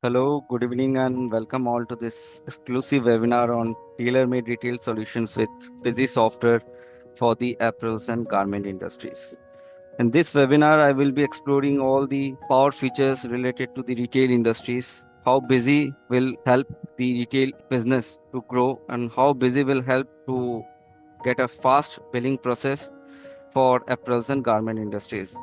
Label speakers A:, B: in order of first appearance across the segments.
A: Hello, good evening, and welcome all to this exclusive webinar on tailor-made retail solutions with Busy Software for the apparels and garment industries. In this webinar, I will be exploring all the power features related to the retail industries, how Busy will help the retail business to grow, and how Busy will help to get a fast billing process for apparels and garment industries.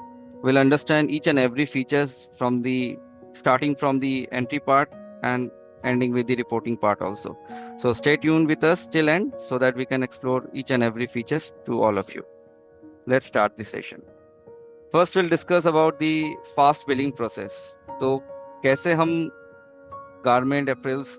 A: We'll understand each and every features from the starting from the entry part and ending with the reporting part also. So stay tuned with us till end so that we can explore each and every features to all of you. Let's start the session. First we'll discuss about the fast billing process. तो कैसे हम garment अप्रैल्स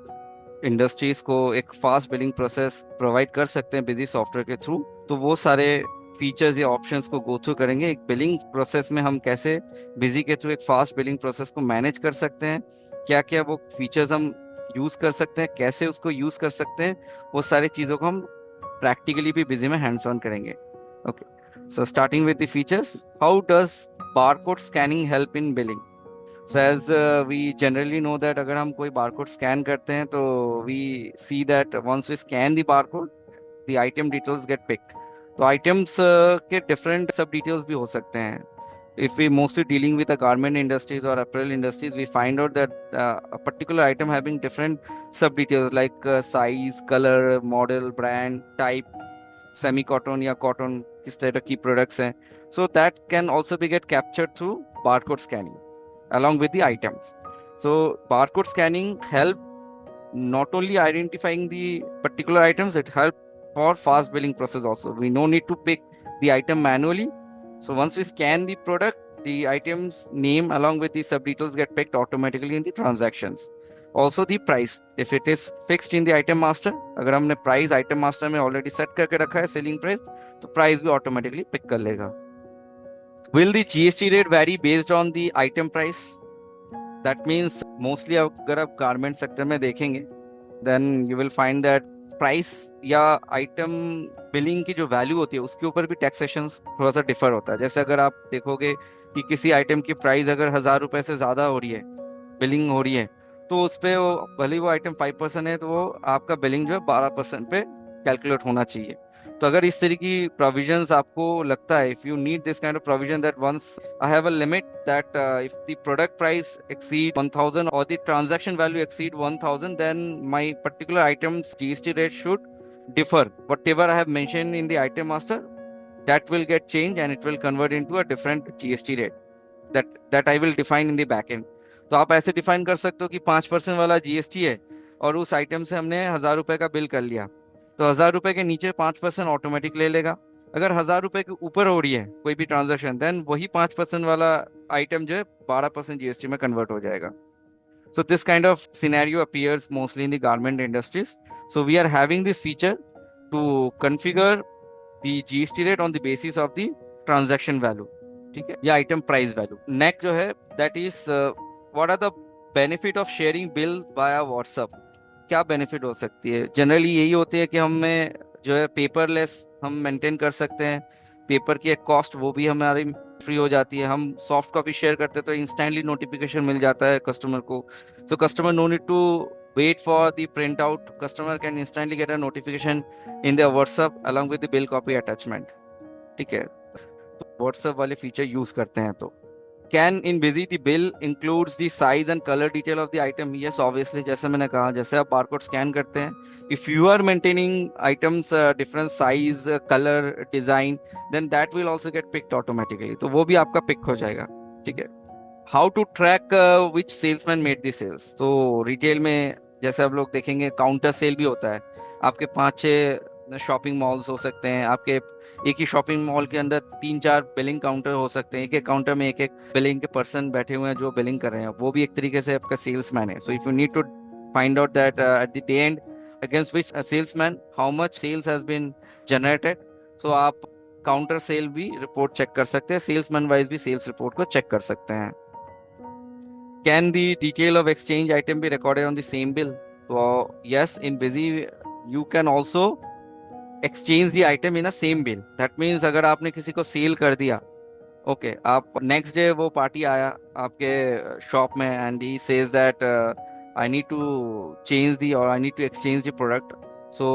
A: industries को एक fast billing process provide कर सकते हैं busy software के through. तो वो सारे फीचर्स या ऑप्शंस को गो थ्रू करेंगे। एक बिलिंग प्रोसेस में हम कैसे बिजी के थ्रू एक फास्ट बिलिंग प्रोसेस को मैनेज कर सकते हैं, क्या क्या वो फीचर्स हम यूज कर सकते हैं, कैसे उसको यूज कर सकते हैं, वो सारी चीजों को हम प्रैक्टिकली भी बिजी में हैंड्स ऑन करेंगे। Okay, so starting with the features, how does barcode scanning help in billing? So as we generally know that अगर हम कोई बारकोड स्कैन करते हैं तो we see that once we scan the barcode, the item details get picked. तो items के different सब details भी हो सकते हैं. If we mostly dealing with the garment industries or apparel industries, we find out that a particular item having different sub details like size, color, model, brand, type, semi cotton या cotton किस तरह की products हैं. So that can also be get captured through barcode scanning along with the items. So barcode scanning help not only identifying the particular items, it help for fast billing process also. We no need to pick the item manually. So once we scan the product, the item's name along with the sub details get picked automatically in the transactions. Also the price, if it is fixed in the item master, अगर हमने price item master में already set करके रखा है selling price, तो price भी automatically pick कर लेगा. Will the GST rate vary based on the item price? That means mostly अगर आप गारमेंट सेक्टर में देखेंगे then you will find that price या आइटम बिलिंग की जो वैल्यू होती है उसके ऊपर भी टैक्सेशन थोड़ा सा डिफर होता है। जैसे अगर आप देखोगे कि किसी आइटम की प्राइस अगर 1,000 रुपए से ज्यादा हो रही है, बिलिंग हो रही है, तो उस पे वो भले ही वो आइटम 5% है तो वो आपका बिलिंग जो है 12% पे कैलकुलेट होना चाहिए। तो अगर इस तरह की प्रोविजंस आपको लगता है, if you need this kind of provision that once I have a limit that if the product price exceed 1000 और the transaction value exceed 1000, then my particular items GST rate should differ. Whatever I have mentioned in the item master, that will get changed and it will convert into a different GST rate that I will define in the backend. तो आप ऐसे define कर सकते हो कि 5% वाला GST है और उस आइटम से हमने 1,000 रुपए का बिल कर लिया, तो 1,000 रुपए के नीचे 5% ऑटोमेटिक ले लेगा। अगर 1,000 रुपए के ऊपर हो रही है कोई भी ट्रांजेक्शन, देन वही 5% वाला आइटम जो है 12% जीएसटी में कन्वर्ट हो जाएगा। So this kind of scenario appears mostly in the garment industries. So we are having this feature to configure the GST rate on the basis of the transaction value, ठीक है, या item price value. Next जो है that is what are the benefit of sharing bill via WhatsApp? क्या benefit हो सकती है? Generally यही होती है कि हमें जो है पेपरलेस हम मेंटेन कर सकते हैं, पेपर की एक कॉस्ट वो भी हमारी फ्री हो जाती है। हम सॉफ्ट कॉपी शेयर करते हैं तो इंस्टेंटली नोटिफिकेशन मिल जाता है कस्टमर को। So customer no need to wait for the print out, customer can instantly get a notification in the WhatsApp along with the bill copy attachment, ठीक है। तो WhatsApp वाले फीचर यूज करते हैं। तो can in Busy the bill includes the size and colour detail of the item? Yes obviously, जैसे मैंने कहा, जैसे आप बारकोड स्कैन करते हैं, if you are maintaining items different size, colour, design, then that will also get picked automatically, तो वो भी आपका पिक हो जाएगा, ठीक है। How to track which salesman made the sales? तो रिटेल में जैसे आप लोग देखेंगे काउंटर सेल भी होता है। आपके 5-6 शॉपिंग मॉल्स हो सकते हैं, आपके एक ही शॉपिंग मॉल के अंदर 3-4 बिलिंग काउंटर हो सकते हैं, एक एक काउंटर में एक एक बिलिंग के पर्सन बैठे हुए हैं जो बिलिंग कर रहे हैं, वो भी एक तरीके से आपका सेल्समैन है। So if you need to find out that at the day end against which salesman how much sales has been generated, so आप काउंटर सेल भी रिपोर्ट चेक कर सकते हैं, सेल्समैन वाइज भी सेल्स रिपोर्ट को check कर सकते हैं। Can the detail of exchange item be recorded on the same bill? So yes, in Busy you can also exchange the item in a same bill. That means अगर आपने किसी को cell कर दिया, ओके, आप नेक्स्ट डे वो party आया आपके शॉप में and he says that I need to change the और I need to exchange the product. So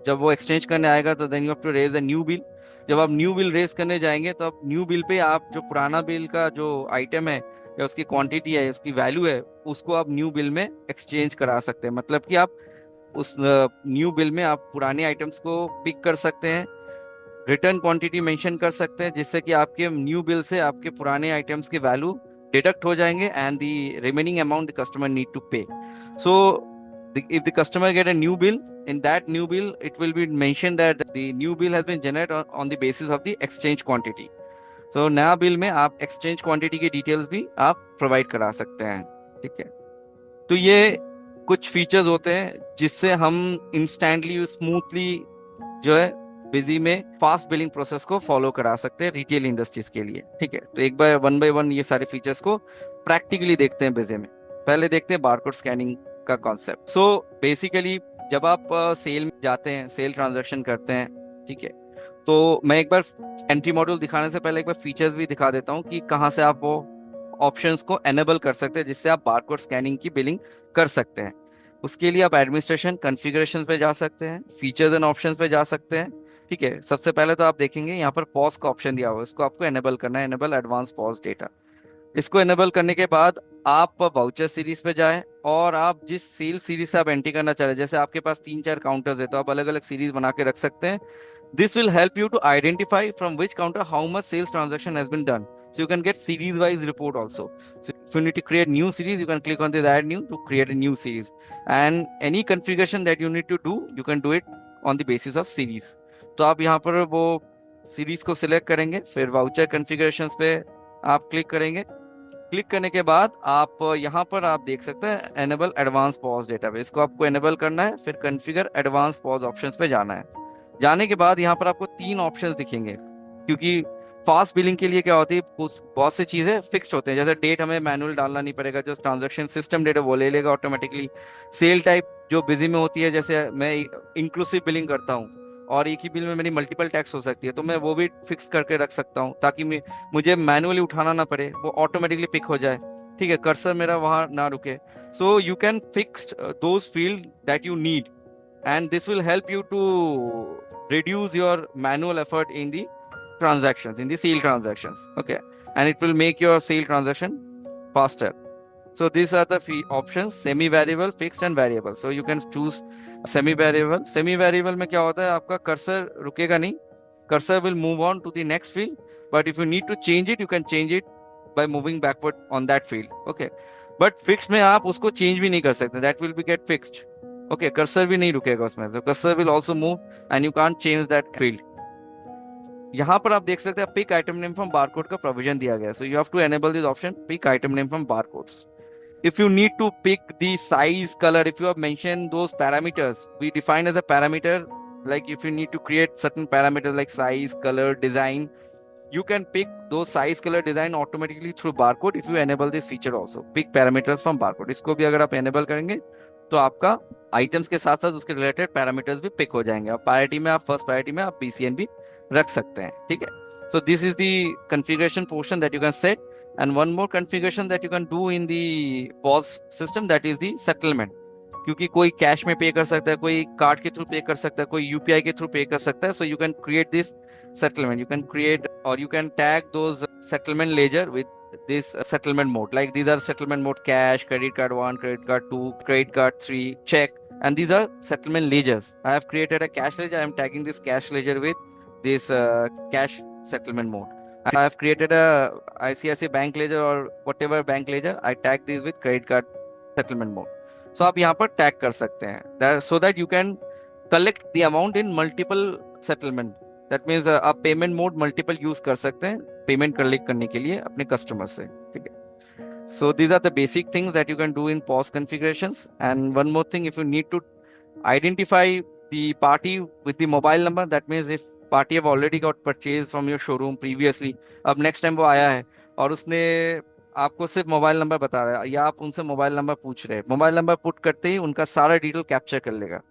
A: जब वो एक्सचेंज करने आएगा तो then you have to raise a new bill. जब आप न्यू बिल रेज करने जाएंगे तो आप न्यू बिल पे आप जो पुराना बिल का जो आइटम है या उसकी क्वांटिटी है, उसकी वैल्यू है, उसको आप न्यू बिल में एक्सचेंज करा सकते हैं। मतलब कि आप उस न्यू बिल में आप पुराने आइटम्स को पिक कर सकते हैं, रिटर्न क्वांटिटी मेंशन कर सकते हैं, जिससे कि आपके न्यू बिल से आपके पुराने आइटम्स के वैल्यू डिडक्ट हो जाएंगे and the remaining amount the customer need to pay. So if the customer get a new bill, in that new bill it will be mentioned that the new bill has been generated on the basis of the exchange quantity. So नया bill में आप exchange quantity की details भी आप provide करा सकते हैं। ठीक है, तो ये कुछ फीचर्स होते हैं जिससे हम इंस्टेंटली स्मूथली जो है बिजी में फास्ट बिलिंग प्रोसेस को फॉलो करा सकते हैं रिटेल इंडस्ट्रीज के लिए। ठीक है, तो एक बाय वन ये सारे फीचर्स को प्रैक्टिकली देखते हैं बिजी में। पहले देखते हैं बारकोड स्कैनिंग का कॉन्सेप्ट। सो बेसिकली जब आप सेल में जाते हैं, सेल ट्रांजैक्शन करते हैं, ठीक है, तो मैं एक बार एंट्री मॉड्यूल दिखाने से पहले एक बार फीचर्स भी दिखा देता हूँ कि कहाँ से आप वो ऑप्शंस को एनेबल कर सकते हैं जिससे आप बारकोड स्कैनिंग की बिलिंग कर सकते हैं। उसके लिए आप एडमिनिस्ट्रेशन कॉन्फ़िगरेशन पे जा सकते हैं, फीचर्स एंड ऑप्शंस पे जा सकते हैं। ठीक है, सबसे पहले तो आप देखेंगे यहाँ पर पॉज का ऑप्शन दिया हुआ है, इसको आपको एनेबल करना है, एनेबल एडवांस पॉज डेटा। इसको एनेबल करने के बाद आप वाउचर सीरीज पे जाएं और आप जिस सेल सीरीज से आप एंट्री करना चाह रहे हैं, जैसे आपके पास 3-4 काउंटर्स है तो आप अलग अलग सीरीज बना के रख सकते हैं। This will help you to identify from which counter how much sales transaction has been done, so you can get series wise report also. So if you need to create new series, you can click on this add new to create a new series, and any configuration that you need to do, you can do it on the basis of series. तो आप यहाँ पर वो series को select करेंगे, फिर voucher configurations पे आप क्लिक करेंगे। क्लिक करने के बाद आप यहाँ पर आप देख सकते हैं एनेबल एडवांस पॉज डेटाबेस को आपको एनेबल करना है, फिर कॉन्फ़िगर एडवांस पॉज ऑप्शंस पे जाना है। जाने के बाद यहाँ पर आपको 3 ऑप्शंस दिखेंगे, क्योंकि फास्ट बिलिंग के लिए क्या होती है, कुछ बहुत सी चीजें फिक्स्ड होते हैं, जैसे डेट हमें मैनुअल डालना नहीं पड़ेगा, जो ट्रांजैक्शन सिस्टम डेट है वो ले लेगा ऑटोमेटिकली। सेल टाइप जो बिजी में होती है, जैसे मैं इंक्लूसिव बिलिंग करता हूँ और एक ही बिल में मेरी मल्टीपल टैक्स हो सकती है, तो मैं वो भी फिक्स करके रख सकता हूँ ताकि मुझे मैनुअली उठाना ना पड़े, वो ऑटोमेटिकली पिक हो जाए। ठीक है, कर्सर मेरा वहां ना रुके। सो you can fix those field that you need and this will help you to reduce your manual effort in the transactions, in the sale transactions. Okay, and it will make your sale transaction faster. So these are the options: semi variable, fixed and variable. So you can choose semi variable. Semi variable में क्या होता है, आपका cursor रुकेगा नहीं, cursor will move on to the next field, but if you need to change it, you can change it by moving backward on that field. Okay, but fixed में आप उसको change भी नहीं कर सकते, that will be get fixed. Okay, cursor भी नहीं रुकेगा उसमें, तो cursor will also move and you can't change that field. यहाँ पर आप देख सकते हैं pick item name from barcode का प्रोविजन दिया गया है, so you have to enable this option, pick item name from barcodes. if you need to pick the size, color, if you have mentioned those parameters, we define as a parameter, like if you need to create certain parameters like size, color, design, you can pick those size, color, design automatically through barcode if you enable this feature also, pick parameters from barcode। इसको भी अगर आप enable करेंगे तो आपका items के साथ साथ उसके रिलेटेड पैरामीटर्स भी पिक हो जाएंगे, और प्रायोरिटी में आप फर्स्ट प्रायोरिटी में आप बीसीएन भी रख सकते हैं। ठीक है, so this is the configuration portion that you can set. and one more configuration that you can do in the POS system, that is the settlement। क्योंकि कोई कैश में पे कर सकता है, कोई कार्ड के थ्रू पे कर सकता है, कोई यूपीआई के थ्रू पे कर सकता है। So you can create this settlement, you can create और you can tag those settlement ledger with this settlement mode, like these are settlement mode: cash, credit card 1, credit card 2, credit card 3, check, and these are settlement ledgers. I have created a cash ledger, I am tagging this cash ledger with this cash settlement mode, and I have created a ICICI bank ledger or whatever bank ledger, I tag these with credit card settlement mode। so आप यहाँ पर tag कर सकते हैं, so that you can collect the amount in multiple settlement। That means आप payment mode multiple use कर सकते हैं पेमेंट कलेक्ट करने के लिए अपने कस्टमर से। ठीक है, so these are the basic things that you can do in POS configurations. And one more thing, if you need to identify the party with the mobile number, that means if party have already got purchased from your showroom previously, अब next time वो आया है और उसने आपको सिर्फ mobile number बता रहा है या आप उनसे मोबाइल नंबर पूछ रहे हैं, मोबाइल नंबर पुट करते ही उनका सारा डिटेल कैप्चर कर लेगा।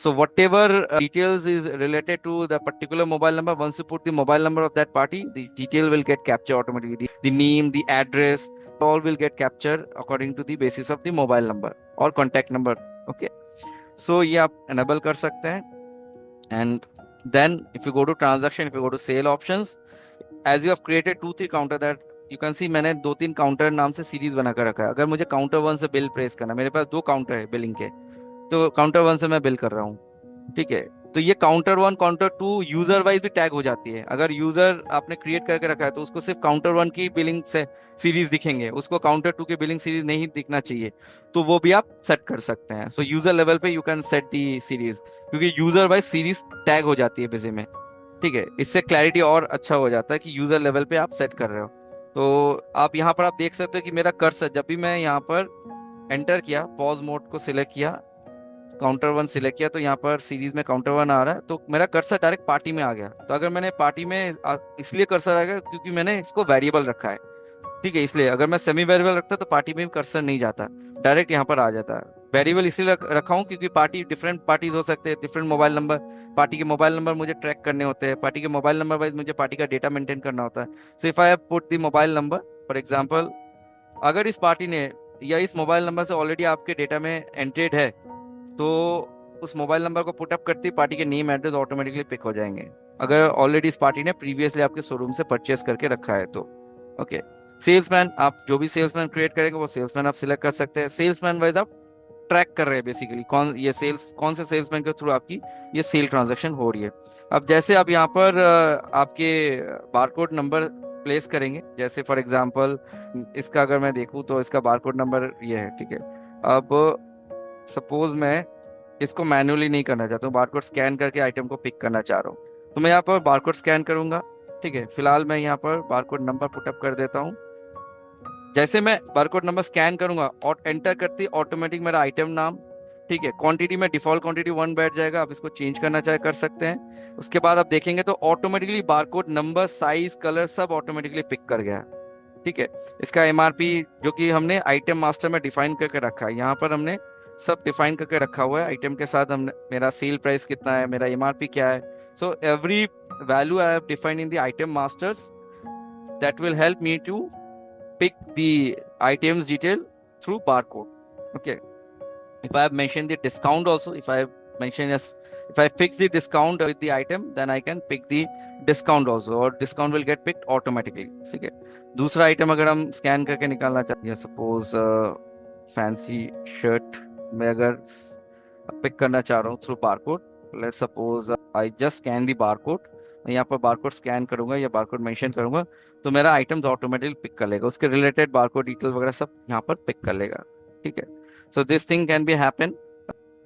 A: So whatever details is related to the particular mobile number, once you put the mobile number of that party, the detail will get captured automatically. The name, the address, all will get captured according to the basis of the mobile number or contact number. Okay. So ये आप enable कर सकते हैं. And then if you go to transaction, if you go to sale options, as you have created 2-3 counter that you can see, मैंने 2-3 counter नाम से series बना कर रखा है. अगर मुझे काउंटर 1 से बिल प्रेस करना, मेरे पास 2 काउंटर है बिलिंग के, तो काउंटर 1 से मैं बिल कर रहा हूँ. ठीक है. तो ये काउंटर 1 काउंटर 2 यूजर वाइज भी टैग हो जाती है. अगर यूजर आपने क्रिएट करके रखा है तो उसको सिर्फ काउंटर 1 की बिलिंग से सीरीज दिखेंगे, उसको काउंटर 2 की बिलिंग सीरीज नहीं दिखना चाहिए, तो वो भी आप सेट कर सकते हैं. सो यूजर लेवल पे you can set the series, क्योंकि यूजर वाइज सीरीज टैग हो जाती है बिजी में. ठीक है. इससे क्लैरिटी और अच्छा हो जाता है कि यूजर लेवल पे आप सेट कर रहे हो. तो आप यहाँ पर आप देख सकते हो कि मेरा कर्सर, जब भी मैं यहाँ पर एंटर किया, पॉज मोड को सिलेक्ट किया, काउंटर 1 सिलेक्ट किया, तो यहाँ पर सीरीज में काउंटर 1 आ रहा है, तो मेरा कर्सर डायरेक्ट पार्टी में आ गया. तो अगर मैंने पार्टी में इसलिए कर्सर आ गया क्योंकि मैंने इसको वेरिएबल रखा है. ठीक है. इसलिए अगर मैं सेमी वेरिएबल रखता तो पार्टी में भी कर्सर नहीं जाता, डायरेक्ट यहाँ पर आ जाता है. वेरिएबल इसलिए रखा हूँ क्योंकि पार्टी डिफरेंट पार्टीज हो सकते हैं, डिफरेंट मोबाइल नंबर, पार्टी के मोबाइल नंबर मुझे ट्रैक करने होते हैं, पार्टी के मोबाइल नंबर वाइज मुझे पार्टी का डेटा मेंटेन करना होता है. So if I have put the mobile number, for example, अगर इस पार्टी ने या इस मोबाइल नंबर से ऑलरेडी आपके डेटा में एंट्रेड है, तो उस मोबाइल नंबर को पुटअप करते ही पार्टी के नेम एड्रेस ऑटोमेटिकली पिक हो जाएंगे, अगर ऑलरेडी इस पार्टी ने प्रीवियसली आपके शोरूम से परचेस करके रखा है तो. ओके. सेल्समैन, आप जो भी सेल्समैन क्रिएट करेंगे वो सेल्समैन आप सिलेक्ट कर सकते हैं. सेल्समैन वाइज आप ट्रैक कर रहे हैं बेसिकली कौन से सेल्समैन के थ्रू आपकी ये सेल ट्रांजैक्शन हो रही है. अब जैसे आप यहाँ पर आपके बारकोड नंबर प्लेस करेंगे, जैसे फॉर एग्जांपल इसका अगर मैं देखूँ तो इसका बारकोड नंबर ये है. ठीक है. अब सपोज मैं इसको मैन्युअली नहीं करना चाहता हूँ, बारकोड स्कैन करके आइटम को पिक करना चाह रहा हूँ, तो मैं यहाँ पर बारकोड स्कैन करूंगा. ठीक है. फिलहाल मैं यहाँ पर बारकोड नंबर पुटअप कर देता हूँ. जैसे मैं बारकोड नंबर स्कैन करूंगा और एंटर करती ऑटोमेटिक मेरा आइटम नाम, ठीक है, क्वांटिटी में डिफॉल्ट क्वांटिटी 1 बैठ जाएगा. आप इसको चेंज करना चाहे कर सकते हैं. उसके बाद आप देखेंगे तो automatically barcode number, size, colour सब ऑटोमेटिकली पिक कर गया. ठीक है. इसका एमआरपी जो कि हमने आइटम मास्टर में डिफाइन करके रखा है, यहाँ पर हमने सब डिफाइन करके रखा हुआ है आइटम के साथ. हमने मेरा सेल प्राइस कितना है, मेरा एमआरपी क्या है. So every value I have defined in the item masters, that will help me to pick the items detail through barcode. Okay. If I have mentioned the discount also, if I fix the discount with the item, then I can pick the discount also, or discount will get picked automatically. ठीक है. दूसरा item अगर हम scan करके निकालना चाहते हैं, suppose fancy shirt में अगर पिक करना चाह रहा हूँ through barcode, let's suppose I just scan the barcode, यहाँ पर बारकोड स्कैन करूंगा या बारकोड मेंशन करूंगा, तो मेरा आइटम्स ऑटोमेटिकली पिक कर लेगा, उसके रिलेटेड बारकोड डिटेल वगैरह सब यहाँ पर पिक कर लेगा. ठीक है. So this thing can be happen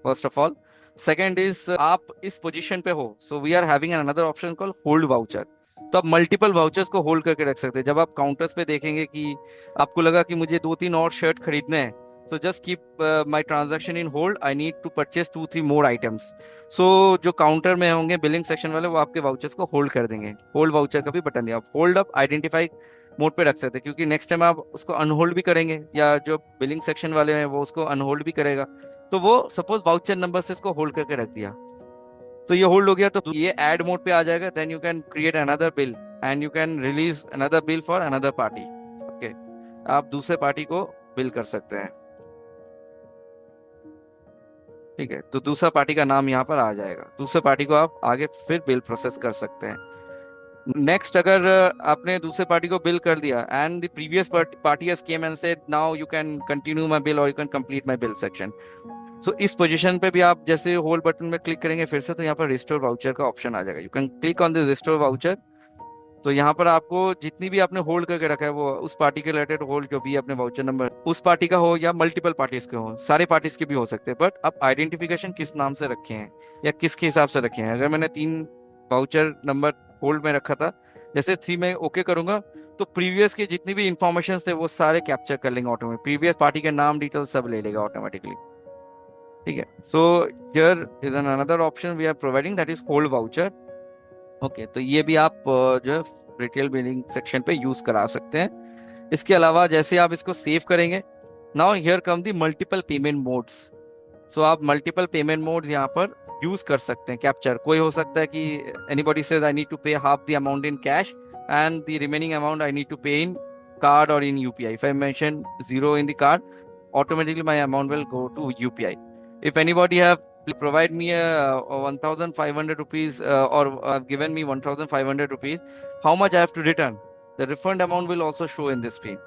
A: first of all. Second is, आप इस पोजीशन पे हो, so we are having another option called hold voucher. तो आप मल्टीपल वाउचर्स को होल्ड करके रख सकते हैं. जब आप काउंटर्स पे देखेंगे कि आपको लगा कि मुझे 2-3 और शर्ट खरीदने हैं, so just keep my transaction in hold, I need to purchase 2-3 more items. So जो काउंटर में होंगे बिलिंग सेक्शन वाले, वो आपके वाउचर्स को होल्ड कर देंगे. होल्ड वाउचर का भी बटन दिया. आप होल्ड अप आइडेंटिफाई मोड पे रख सकते हैं, क्योंकि नेक्स्ट टाइम आप उसको अनहोल्ड भी करेंगे या जो बिलिंग सेक्शन वाले हैं वो उसको अनहोल्ड भी करेगा, तो वो सपोज वाउचर नंबर से इसको होल्ड करके रख दिया, तो ये होल्ड हो गया, तो ये ऐड मोड पे आ जाएगा. Then you can create another bill and you can release another bill for another party. Okay. आप दूसरे पार्टी को बिल कर सकते हैं. ठीक है. तो दूसरा पार्टी का नाम यहाँ पर आ जाएगा, दूसरे पार्टी को आप आगे फिर बिल प्रोसेस कर सकते हैं. नेक्स्ट, अगर आपने दूसरे पार्टी को बिल कर दिया and the previous party has came and said now you can continue my bill और you can complete my bill section, so इस पोजीशन पे भी आप जैसे होल्ड बटन में क्लिक करेंगे फिर से, तो यहाँ पर रिस्टोर वाउचर का ऑप्शन आ जाएगा. You can click on this restore voucher. तो यहाँ पर आपको जितनी भी आपने होल्ड करके रखा है, वो उस पार्टी के रिलेटेड होल्ड जो भी अपने वाउचर नंबर उस पार्टी का हो या मल्टीपल पार्टीज के हो, सारे पार्टीज के भी हो सकते हैं, बट आप आइडेंटिफिकेशन किस नाम से रखे हैं या किसके हिसाब से रखे हैं. अगर मैंने 3 वाउचर नंबर होल्ड में रखा था, जैसे 3 में ओके करूंगा तो प्रीवियस के जितनी भी इंफॉर्मेशन थे वो सारे कैप्चर कर लेंगे ऑटोमेटिक, प्रीवियस पार्टी के नाम डिटेल सब ले लेगा ऑटोमेटिकली. ठीक है. So here is an another option we are providing, that is hold voucher. Okay. तो ये भी आप जो है रिटेल बिलिंग सेक्शन पे यूज करा सकते हैं. इसके अलावा जैसे आप इसको सेव करेंगे, now here come the multiple payment modes. So आप मल्टीपल पेमेंट मोड्स यहाँ पर यूज कर सकते हैं कैप्चर। कोई हो सकता है कि anybody says I need to pay half the amount in cash and the remaining amount I need to pay in card or in UPI. If I mention zero in the card, automatically my amount will go to UPI. If anybody have provide me a 1,500 rupees or given me 1,500 rupees, how much I have to return? The refund amount will also show in this screen.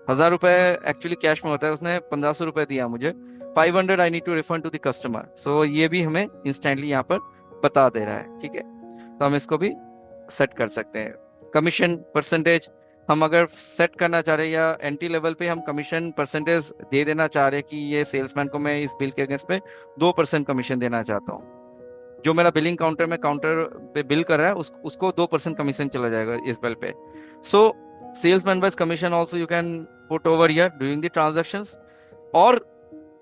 A: 1,000 रुपए actually cash में होता है, उसने 1,500 रुपए दिया मुझे, 500 I need to refund to the customer. So ये भी हमें इंस्टेंटली यहाँ पर बता दे रहा है, ठीक है। तो हम इसको भी सेट कर सकते हैं। कमीशन परसेंटेज हम अगर सेट करना चाह रहे हैं या एंट्री लेवल पे हम कमीशन परसेंटेज दे देना चाह रहे हैं कि ये सेल्समैन को मैं इस बिल के अगेंस्ट पे 2% कमीशन देना चाहता हूँ। जो मेरा बिलिंग काउंटर में काउंटर पे बिल कर रहा है उसको 2% कमीशन चला जाएगा इस bill pay. So salesman wise commission also you can put over here during the transactions. और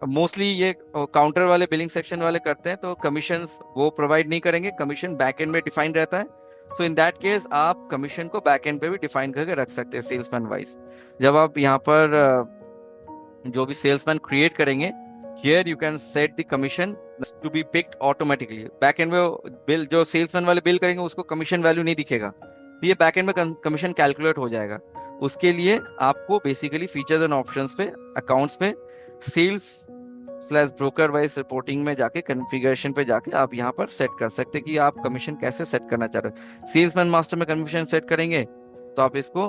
A: मोस्टली ये काउंटर वाले बिलिंग सेक्शन वाले करते हैं, तो कमीशंस वो प्रोवाइड नहीं करेंगे, कमीशन बैक एंड में डिफाइन रहता है। सो इन दैट केस आप कमीशन को बैक एंड पे भी डिफाइन करके रख सकते हैं सेल्समैन वाइज। जब आप यहाँ पर जो भी सेल्समैन क्रिएट करेंगे, here you can set the commission to be picked automatically. Back end में बिल जो सेल्समैन वाले बिल करेंगे उसको कमीशन वैल्यू नहीं दिखेगा, तो ये बैक एंड में कमीशन कैलकुलेट हो जाएगा। उसके लिए आपको बेसिकली फीचर्स एंड ऑप्शंस पे, अकाउंट्स पे, sales slash broker wise reporting में जाके कॉन्फ़िगरेशन पे जाके आप यहाँ पर सेट कर सकते हैं कि आप कमीशन कैसे सेट करना चाह रहे हो। सेल्समैन मास्टर में कमीशन सेट करेंगे तो आप इसको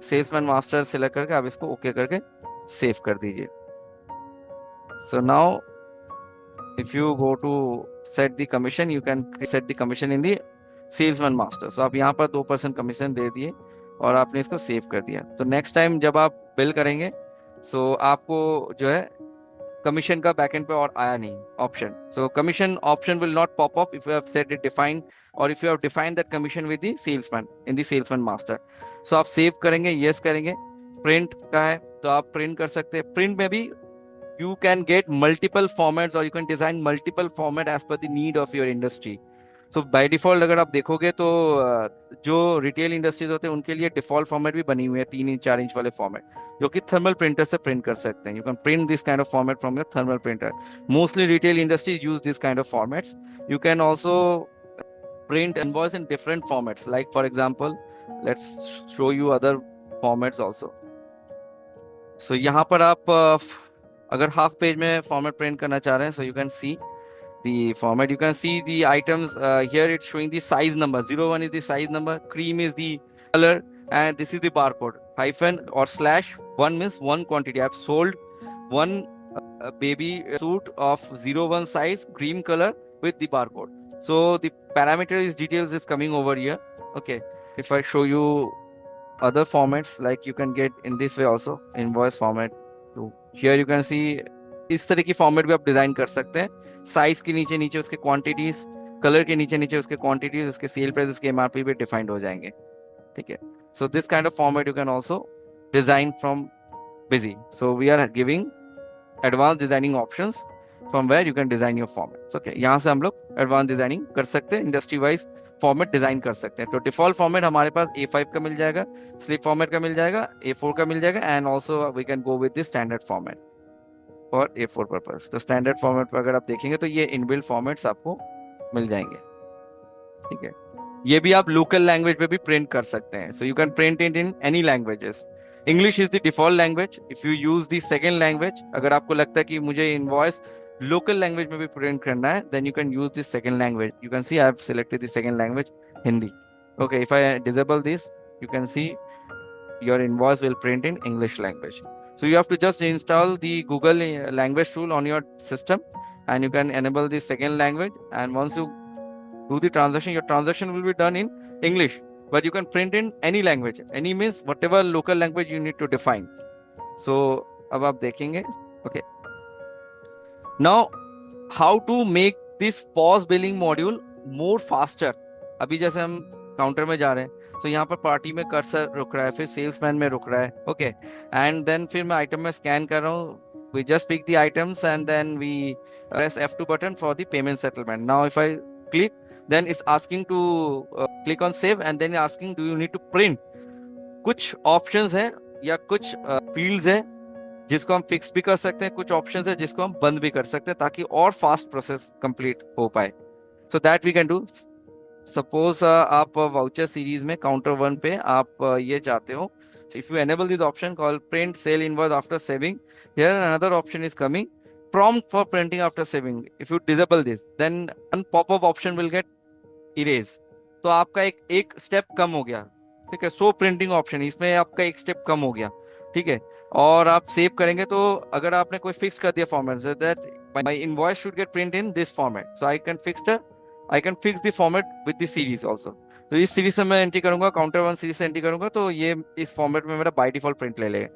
A: सेल्समैन मास्टर सिलेक्ट करके आप इसको ओके करके सेव कर दीजिए। So now if you go to set the commission, you can set the commission in the salesman master. So आप यहाँ पर 2% कमीशन दे दिए और आपने इसको सेव कर दिया। तो नेक्स्ट टाइम जब आप बिल करेंगे सो आपको जो है कमीशन का बैकएंड पे और आया नहीं option. So commission option will not pop up if you have set it defined और if you have defined that commission with the salesman in the salesman master. So आप सेव करेंगे, yes करेंगे। Print का है तो आप print कर सकते हैं। प्रिंट में भी you can get multiple formats or you can design multiple format as per the need of your industry. So by default अगर आप देखोगे तो जो रिटेल इंडस्ट्रीज होते हैं उनके लिए डिफॉल्ट फॉर्मेट भी बनी हुई है, 3 इंच 4 इंच वाले फॉर्मेट, जो कि थर्मल प्रिंटर से प्रिंट कर सकते हैं। You can print this kind of format from your thermal printer. Mostly retail industries use this kind of formats. You can also print invoice in different formats, like for example let's show you other formats also. So यहाँ पर आप अगर half page में format print करना चाह रहे हैं, so you can see the format. You can see the items here. It's showing the size number. 01 is the size number, cream is the color, and this is the barcode. Hyphen or slash 1 means one quantity. I've sold one baby suit of 01 size, cream color with the barcode. So the parameter is details is coming over here. Okay, if I show you other formats, like you can get in this way also, invoice format. तो here you can सी इस तरह की format भी आप design कर सकते हैं। Size के नीचे नीचे उसके क्वांटिटीज, कलर के नीचे नीचे उसके क्वांटिटीज, उसके सेल प्राइस, उसके एमआरपी भी डिफाइंड हो जाएंगे, ठीक है। So this kind of format you can also design from Busy. So we are giving advance designing options from where you can design your formats. Okay, यहाँ से हम लोग एडवांस डिजाइनिंग कर सकते हैं, इंडस्ट्री वाइज फॉर्मेट डिजाइन कर सकते हैं। तो डिफॉल्ट फॉर्मेट हमारे पास A5 का मिल जाएगा, स्लिप फॉर्मेट का मिल जाएगा, A4 का मिल जाएगा, and also we can go with the standard format for A4 purpose. तो स्टैंडर्ड फॉर्मेट पर अगर आप देखेंगे तो ये इनबिल्ट फॉर्मेट्स आपको मिल जाएंगे, ठीक है। ये भी आप लोकल लैंग्वेज पे भी प्रिंट कर सकते हैं। सो you can print it in any languages. English is the default language. If you use the second language, अगर आपको लगता है कि मुझे इनवॉइस लोकल लैंग्वेज में भी प्रिंट करना है, then you can use this second language. You can see I have selected the second language, Hindi. Okay, if I disable this, you can see your invoice will print in English language. So you have to just install the Google language tool on your system, and you can enable the second language. And once you do the transaction, your transaction will be done in English, but you can print in any language. Any means whatever local language you need to define. So अब आप देखेंगे. Okay. Now, how to make this POS billing module more faster? अभी जैसे हम counter में जा रहे हैं, तो यहाँ पर पार्टी में कर्सर रुक रहा है, फिर सेल्समैन में रुक रहा है, ओके, एंड देन फिर मैं आइटम में स्कैन कर रहा हूँ। We just pick the items and then we press F2 button for the payment settlement. Now if I click, then it's asking to click on save, and then asking do you need to print. कुछ options हैं या कुछ fields हैं जिसको हम fix भी कर सकते हैं, कुछ ऑप्शन है जिसको हम बंद भी कर सकते हैं ताकि और फास्ट प्रोसेस कंप्लीट हो पाए। So that we can do. Suppose आप वाउचर सीरीज में काउंटर वन पे आप ये चाहते हो, if you enable this option call print sale invoice after saving, here another option is coming, prompt for printing after saving. If you disable this, then one pop-up option will get erase. तो आपका एक step कम हो गया, ठीक है। सो printing option, इसमें आपका एक स्टेप कम हो गया, ठीक है। और आप सेव करेंगे तो अगर आपने कोई फिक्स कर दिया format that my invoice should get print in this format, so I can fix the format with the series also. तो इस सीरीज से मैं एंट्री करूंगा, काउंटर वन सीरीज से एंट्री करूंगा, तो ये इस फॉर्मेट में मेरा बाय डिफॉल्ट प्रिंट ले लेगा,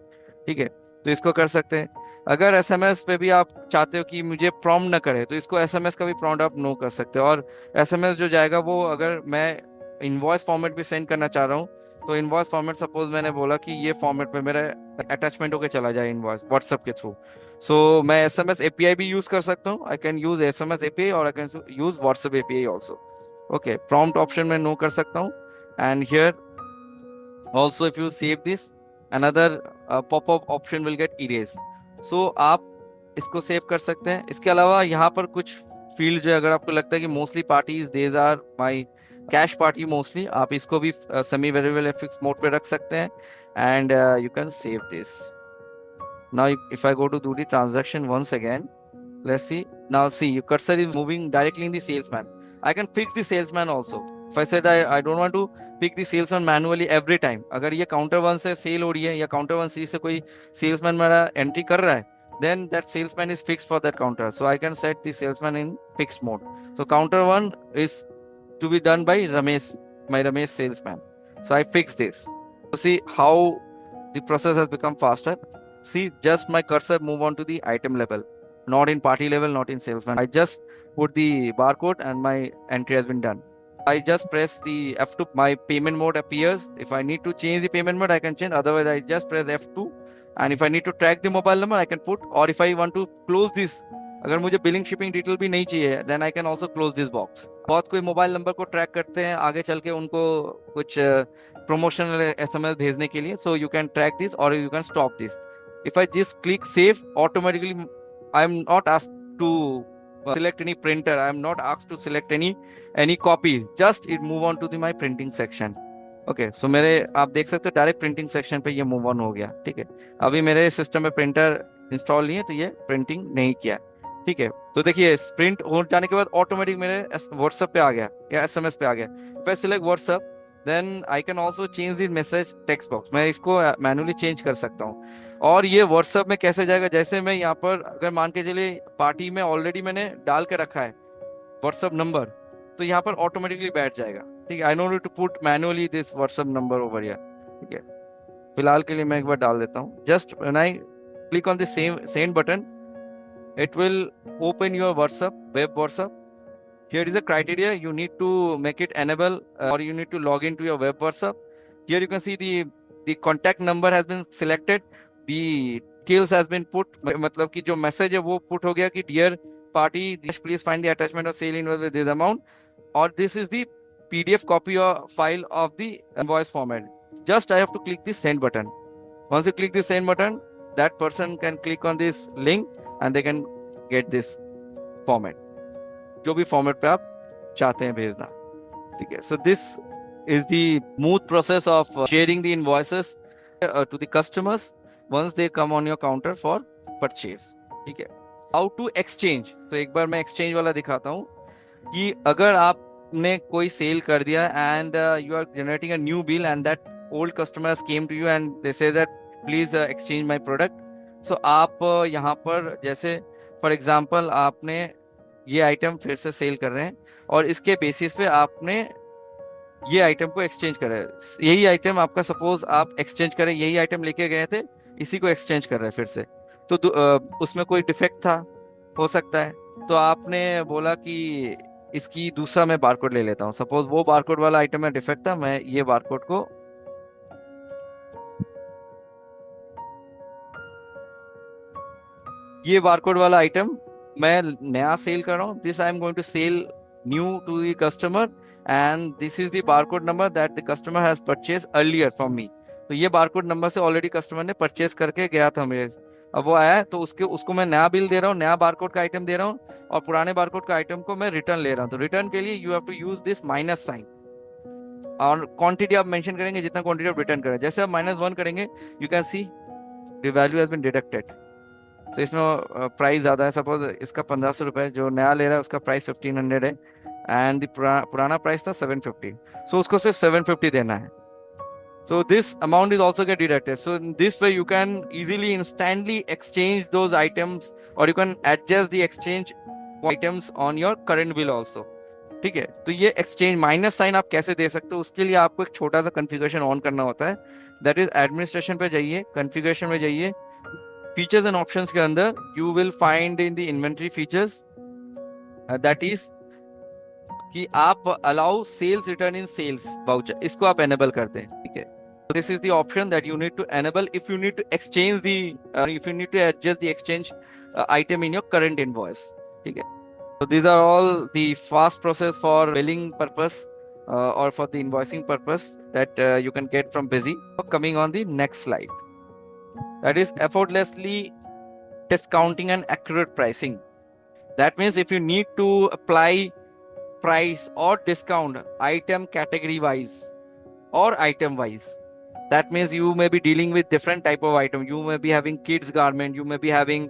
A: ठीक है। तो इसको कर सकते हैं। अगर एसएमएस पे भी आप चाहते हो कि मुझे प्रॉम्प्ट ना करे, तो इसको एसएमएस का भी प्रॉम्प्ट आप नो कर सकते हो। और एसएमएस जो जाएगा वो, अगर मैं इनवॉइस फॉर्मेट भी सेंड करना चाह रहा हूँ, तो इनवॉइस फॉर्मेट सपोज मैंने बोला कि ये फॉर्मेट में मेरा अटैचमेंट होके चला जाए इनवॉइस व्हाट्सएप के थ्रू, सो मैं एसएमएस एपीआई भी यूज कर सकता हूँ। I can use SMS API और I can use WhatsApp API also. Okay, prompt option में नो कर सकता हूँ। And here also if you save this, another popup option will get erase. So आप इसको सेव कर सकते हैं। इसके अलावा यहाँ पर कुछ फील्ड जो है, अगर आपको लगता है कि mostly parties these are my cash party mostly, आप इसको भी सेमी वेरिएबल एफिक्स मोड पे रख सकते हैं। And you can save this. Now if I go to do the transaction once again, let's see. Now see, your cursor is moving directly in the salesman. I can fix the salesman also. If I said I don't want to pick the salesman manually every time, अगर ये counter one से cell हो रही है या counter one सी से कोई salesman मेरा एंट्री कर रहा है, then that salesman is fixed for that counter. So I can set the salesman in fixed mode. So counter one is to be done by Ramesh, my Ramesh salesman. So I fix this. So see how the process has become faster. See, just my cursor move on to the item level, not in party level, not in salesman. I just put the barcode and my entry has been done. I just press the F2, my payment mode appears. If I need to change the payment mode, I can change. Otherwise, I just press F2. And if I need to track the mobile number, I can put, or if I want to close this, अगर मुझे billing shipping detail भी नहीं चाहिए, then I can also close this box. बहुत कोई mobile number को track करते हैं आगे चल के उनको कुछ प्रमोशनल एसएमएस भेजने के लिए, so you can track this और you can stop this. If I just click save, automatically I am not asked to select any printer. I am not asked to select any copy. Just it move on to the my printing section. Okay, so मेरे आप देख सकते हो direct printing section पे ये move on हो गया, ठीक है। अभी मेरे सिस्टम में प्रिंटर इंस्टॉल नहीं है तो ये प्रिंटिंग नहीं किया, ठीक है। तो देखिए प्रिंट हो जाने के बाद ऑटोमेटिक मेरे व्हाट्सएप पे आ गया या एसएमएस पे आ गया। If I select WhatsApp, then I can also change this message text box, मैं इसको मैनुअली चेंज कर सकता हूँ। और ये व्हाट्सएप में कैसे जाएगा, जैसे मैं यहाँ पर अगर मान के चलिए पार्टी में ऑलरेडी मैंने डाल के रखा है व्हाट्सएप नंबर, तो यहाँ पर ऑटोमेटिकली बैठ जाएगा, ठीक है। I no need to put manually this WhatsApp number over here, ठीक है। फिलहाल के लिए मैं एक बार डाल देता हूँ। Just when I click on the same send button, it will open your WhatsApp, web WhatsApp. Here is a criteria, you need to make it enable or you need to log into your web WhatsApp. Here you can see the contact number has been selected, the details has been put, मतलब कि जो message है वो put हो गया कि dear party please find the attachment of sale invoice with this amount, और this is the PDF copy or file of the invoice format. Just I have to click the send button. Once you click the send button, that person can click on this link and they can get this format, जो भी format पे आप चाहते हैं भेजना, ठीक है। So this is the smooth process of sharing the invoices to the customers once they come on your counter for purchase, ठीक है। हाउ टू एक्सचेंज, तो एक बार मैं एक्सचेंज वाला दिखाता हूँ कि अगर आपने कोई सेल कर दिया and you are generating a new bill and that old customers came to you and they say that please exchange my product. So आप यहाँ पर जैसे फॉर एग्जांपल आपने ये आइटम फिर से सेल कर रहे हैं और इसके बेसिस पे आपने ये आइटम को एक्सचेंज करा है। यही आइटम आपका सपोज आप एक्सचेंज करें, यही आइटम लेके गए थे, इसी को एक्सचेंज कर रहे हैं फिर से, तो उसमें कोई डिफेक्ट था हो सकता है, तो आपने बोला कि इसकी दूसरा मैं बारकोड ले लेता हूँ। सपोज वो बारकोड वाला आइटम में डिफेक्ट था, मैं ये बारकोड को ये बारकोड वाला आइटम मैं नया सेल कर रहा हूँ, this I am going to sell new to the customer and this is the barcode number that the customer has purchase earlier from me. तो ये बारकोड नंबर से ऑलरेडी कस्टमर ने परचेज करके गया था मेरे अब वो आया है तो उसको मैं नया बिल दे रहा हूँ, नया बारकोड का आइटम दे रहा हूँ, और पुराने बारकोड का आइटम को मैं रिटर्न ले रहा हूँ। तो रिटर्न के लिए you have to use this minus sign, और क्वांटिटी आप मेंशन करेंगे जितना क्वांटिटी आप रिटर्न करें। जैसे आप -1 करेंगे, you can see the value has been deducted. तो इसमें प्राइस ज्यादा है, सपोज इसका 1500 रुपए, जो नया ले रहा है उसका प्राइस 1500 है, एंड पुराना प्राइस था 750, सो उसको सिर्फ 750 देना है। So this amount is also get deducted. So in this way you can easily instantly exchange those items, or you can adjust the exchange items on your current bill also. ठीक है, तो ये exchange minus sign आप कैसे दे सकते हो, उसके लिए आपको एक छोटा सा कॉन्फ़िगरेशन ऑन करना होता है। दैट इज एडमिनिस्ट्रेशन पे जाइए, कॉन्फ़िगरेशन में जाइए, फीचर्स एंड ऑप्शंस के अंदर you will find in the inventory features, that is कि आप अलाउ सेल्स रिटर्न इन सेल्स वाउचर, इसको आप एनेबल करते हैं। ठीक है, so this is the option that you need to enable if you need to exchange the if you need to adjust the exchange item in your current invoice. ठीक है, so these are all the fast process for billing purpose or for the invoicing purpose that you can get from Busy. Coming on the next slide, that is effortlessly discounting and accurate pricing. That means if you need to apply price or discount item category wise or item wise, that means you may be dealing with different type of item. You may be having kids garment, you may be having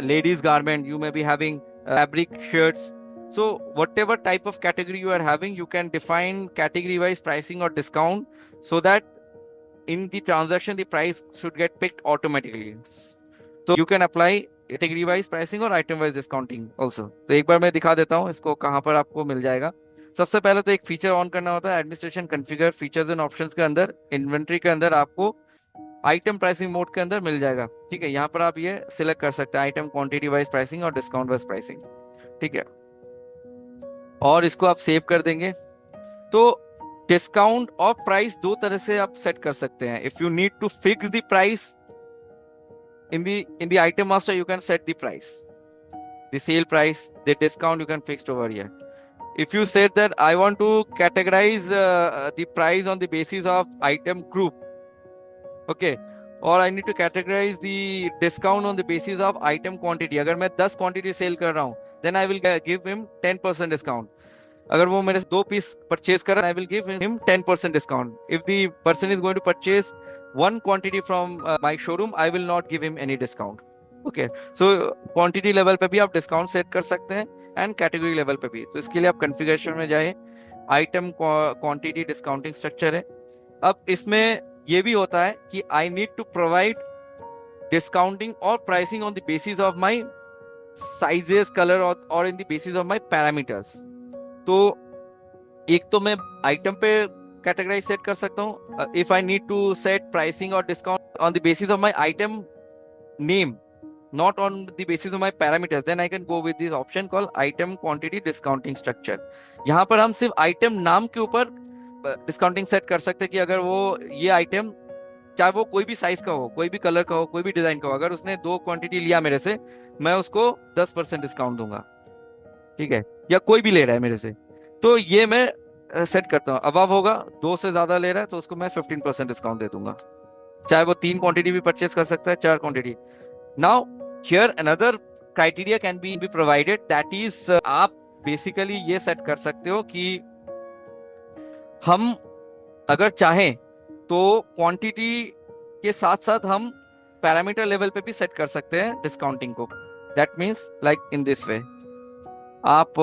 A: ladies garment, you may be having fabric shirts. So whatever type of category you are having, you can define category wise pricing or discount, so that in the transaction the price should get picked automatically. So you can apply category wise pricing और item wise discounting also. तो एक बार मैं दिखा देता हूँ इसको कहाँ पर आपको मिल जाएगा। सबसे पहले तो एक फीचर ऑन करना होता है, administration configure features and options के अंदर, इन्वेंट्री के अंदर आपको आइटम प्राइसिंग मोड के अंदर मिल जाएगा। ठीक है, यहाँ पर आप ये सिलेक्ट कर सकते हैं आइटम क्वांटिटी वाइज प्राइसिंग और डिस्काउंट वाइज प्राइसिंग। ठीक है, और इसको आप सेव कर देंगे। तो डिस्काउंट और प्राइस दो तरह से आप सेट कर सकते हैं। If you need to fix the price in the item master, you can set the price, the sale price, the discount you can fix over here. If you said that I want to categorize the price on the basis of item group, okay, or I need to categorize the discount on the basis of item quantity, अगर मैं 10 quantity cell कर रहा हूँ, then I will give him 10% discount. अगर वो मेरे से 2 piece purchase कर रहा है, I will give him 10% discount. If the person is going to purchase 1 quantity from my showroom, I will not give him any discount. Okay, so quantity level पे भी आप डिस्काउंट सेट कर सकते हैं and category level पे भी। तो इसके लिए आप कॉन्फ़िगरेशन में जाए, आइटम क्वांटिटी डिस्काउंटिंग स्ट्रक्चर है। अब इसमें ये भी होता है कि I need to provide discounting और pricing on the basis of my sizes, colour और in the basis of my parameters. तो एक तो मैं आइटम पे कैटेगराइज सेट कर सकता हूँ। If I need to set pricing और discount on the basis of my item name, not on the basis of my parameters, then I can go with this option called item quantity discounting structure. यहाँ पर हम सिर्फ item नाम के ऊपर discounting set कर सकते हैं कि अगर वो ये आइटम, चाहे वो कोई भी साइज का हो, कोई भी कलर का हो, कोई भी डिजाइन का हो, अगर उसने 2 क्वांटिटी लिया मेरे से, मैं उसको 10% डिस्काउंट दूंगा। ठीक है, या कोई भी ले रहा है मेरे से, तो ये मैं सेट करता हूँ। अब होगा 2 से ज्यादा ले रहा है तो उसको मैं 15% डिस्काउंट दे दूंगा, चाहे वो 3 क्वांटिटी भी परचेज कर सकता है, 4 quantity. Now here another criteria can be provided, that is आप बेसिकली ये सेट कर सकते हो कि हम अगर चाहें तो क्वांटिटी के साथ साथ हम पैरामीटर लेवल पे भी सेट कर सकते हैं डिस्काउंटिंग को। That means like in this way, आप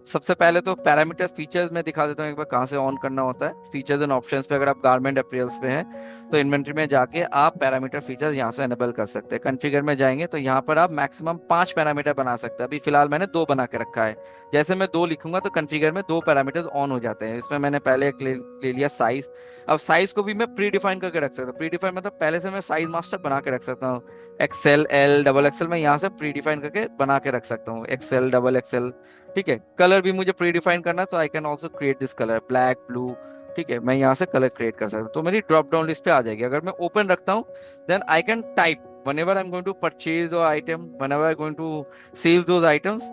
A: सबसे पहले तो पैरामीटर्स फीचर्स में दिखा देता हूँ एक बार कहाँ से ऑन करना होता है। फीचर्स एंड ऑप्शंस पे अगर आप गारमेंट अपीयर्स पे हैं तो इन्वेंट्री में जाके आप पैरामीटर फीचर्स यहाँ से एनेबल कर सकते हैं। कॉन्फ़िगर में जाएंगे तो यहाँ पर आप मैक्सिमम 5 पैरामीटर बना सकते हैं। अभी फिलहाल मैंने 2 बना के रखा है। जैसे मैं 2 लिखूंगा तो कॉन्फ़िगर में 2 पैरामीटर्स ऑन हो जाते हैं। इसमें मैंने पहले एक ले लिया साइज। अब साइज को भी मैं प्री डिफाइन करके रख सकता हूँ। प्री डिफाइन मतलब पहले से मैं साइज मास्टर बना के रख सकता हूँ। एक्सएल, एल, डबल एक्सएल मैं यहाँ से प्री डिफाइन करके बना के रख सकता हूँ, एक्सएल, डबल एक्सएल। ठीक है, कलर भी मुझे प्री डिफाइन करना है तो आई can also create this colour black, blue. ठीक है, मैं यहाँ से कलर क्रिएट कर सकता हूँ, तो मेरी ड्रॉप डाउन लिस्ट पे आ जाएगी। अगर मैं ओपन रखता हूँ then I can type whenever I'm going to purchase or item, whenever I'm going to sell those items,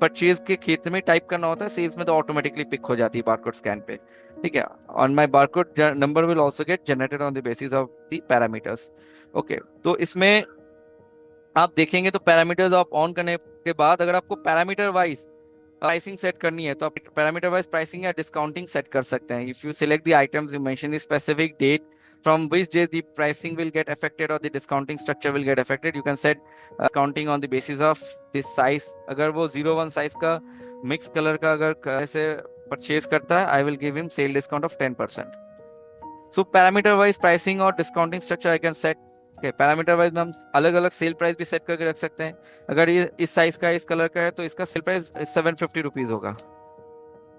A: purchase के क्षेत्र में टाइप करना होता है, सेल्स में तो ऑटोमेटिकली पिक हो जाती है बारकोड स्कैन पे। ठीक है, on my barcode number will also gate generated on the basis of the parameters. Okay, तो इसमें आप देखेंगे तो पैरामीटर्स आप ऑन करने के बाद अगर आपको पैरामीटर वाइज प्राइसिंग सेट करनी है तो आप पैरामीटर वाइज प्राइसिंग या डिस्काउंटिंग सेट कर सकते हैं. If you select the items, you mention the specific date from which day the pricing will get affected or the discounting structure will get affected. You can set discounting on the basis of this size. अगर वो 01 size का mix colour का अगर ऐसे purchase करता है, I will give him sale discount of 10%. So parameter wise pricing और discounting structure I can set. Parameter wise में हम अलग अलग सेल प्राइस भी सेट करके रख सकते हैं. अगर ये इस साइज का इस कलर का है तो इसका सेल प्राइस 750 रुपीज होगा.